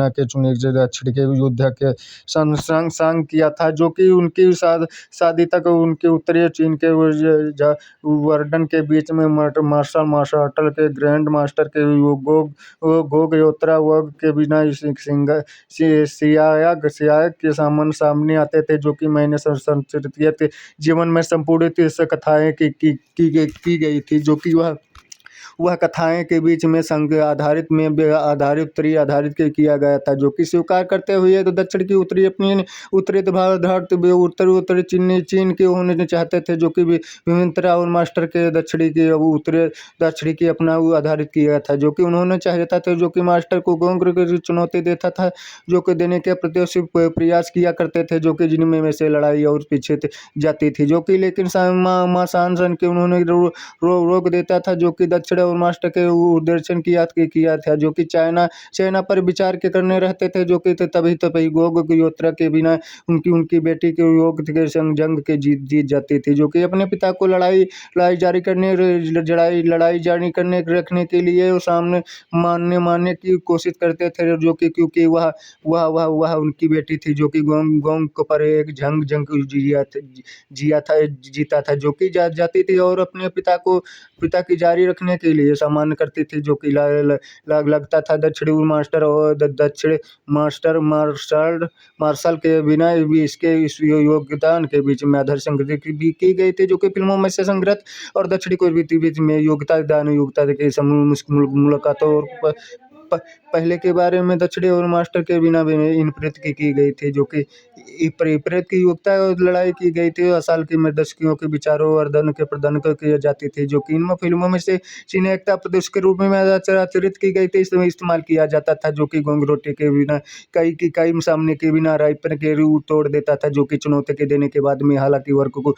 के चुने दक्षिण के योद्धा के संग किया था, जो कि उनकी शादी तक उनके उत्तरी चीन के वर्डन के बीच में मार्शल के ग्रैंड मास्टर के गोग योत्रा वर्ग के बिना सियाग के सामने आते थे, जो कि मैंने संस्कृत जीवन में संपूर्णित कथाएं की गई थी, जो कि वह कथाएं के बीच में संघ आधारित उत्तरी आधारित किया गया था, जो कि स्वीकार करते हुए तो दक्षिण की उत्तरी भारत उत्तरी चीन के होने चाहते थे, जो कि विभिन्नता और मास्टर के दक्षिणी के उत्तरी दक्षिणी की अपना आधारित किया था, जो कि उन्होंने चाहता था, जो कि मास्टर को गोंग की चुनौती देता था, जो कि देने के प्रति प्रयास किया करते थे, जो कि जिनमें में से लड़ाई और पीछे जाती थी, जो कि लेकिन मां शान के उन्होंने रोक देता था, जो कि दक्षिण और मास्टर के दर्शन किया था, जो कि चाइना पर विचार के करने रहते थे, जो कि तभी गोग योत्रा के बिना उनकी बेटी के योग के संग जंग के जीत जाती थी, जो कि अपने पिता को लड़ाई जारी करने रखने के लिए वो सामने मानने की कोशिश करते थे, जो कि क्योंकि वह उनकी बेटी थी, जो कि गोंग पर एक जंग जीता था, जो कि जाती थी और अपने पिता की जारी रखने के लिए सामना करती थी, जो कि लगता था दक्षिणी मास्टर और दक्षिण मार्शल के बिना भी इस योगदान के बीच में आधार संगति भी की गई थी, जो कि फिल्मों में से संग्रहित और दक्षिणी को बीच में योग्यता के मुलाकातों और पहले के बारे में दक्षिणी और मास्टर के बिना भी इन प्रेत की गई थी, जो कि प्रेत की योग्यता और लड़ाई की गई थी, साल की दशकों के विचारों वर्धन के प्रदान की जाती थी, जो कि इन फिल्मों में से चीन एकता प्रदेश के रूप में आचरित की गई थी, इसमें इस्तेमाल किया जाता था, जो कि गोंग रोटी के बिना कई सामने के बिना राइपर के रूप तोड़ देता था, जो कि चुनौती के देने के बाद में हालांकि वर्गों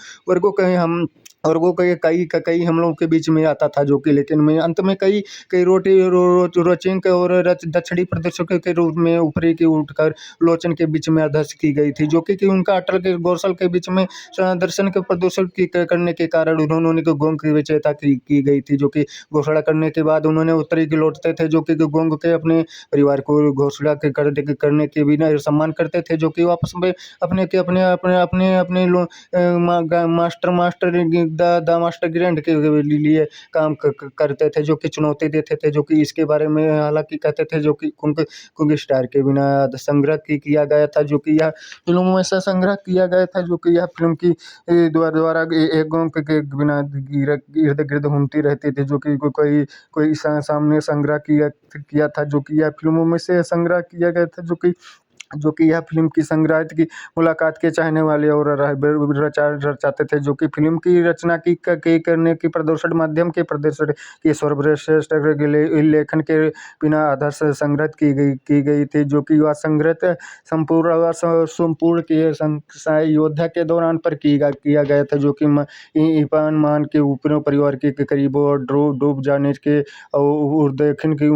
के कई हम लोगों के बीच में आता था, जो कि लेकिन में अंत में कई रोचिंग और दक्षिणी प्रदर्शकों के रूप में ऊपरी की उठकर लोचन के बीच में अध्यक्ष की गई थी, जो कि उनका अटल के गौरसल के बीच में दर्शन के प्रदर्शन करने के कारण उन्होंने गोंग की विजेता की गई थी, जो कि घोषणा करने के बाद उन्होंने उत्तरी की लौटते थे, जो कि गोंग के अपने परिवार को घोषणा करने के बिना सम्मान करते थे, जो कि वापस में अपने मास्टर ग्रैंड के लिए काम करते थे, जो कि चुनौती देते थे, जो कि इसके बारे में हालांकि कहते थे, जो कि कुंग स्टार के बिना संग्रह किया गया था, जो कि यह फिल्मों में से संग्रह किया गया था, जो कि यह फिल्म की द्वारा एक गोंग के बिना इर्द गिर्द घूमती रहती थी, जो कि कोई सामने संग्रह किया था, जो कि यह फिल्मों में से संग्रह किया गया था, जो कि जो कि यह फ़िल्म की संग्राहक की मुलाकात के चाहने वाले और रचाते थे, जो कि फ़िल्म की रचना की करने की प्रदर्शन माध्यम के प्रदर्शन की सर्वश्रेष्ठ के लिए लेखन के बिना आधार से संग्रहित की गई थी, जो कि वह संग्रहित संपूर्ण के योद्धा के दौरान पर किया गया था, जो कि इपान मान के ऊपरों परिवार के करीब और डूब जाने के और देखने की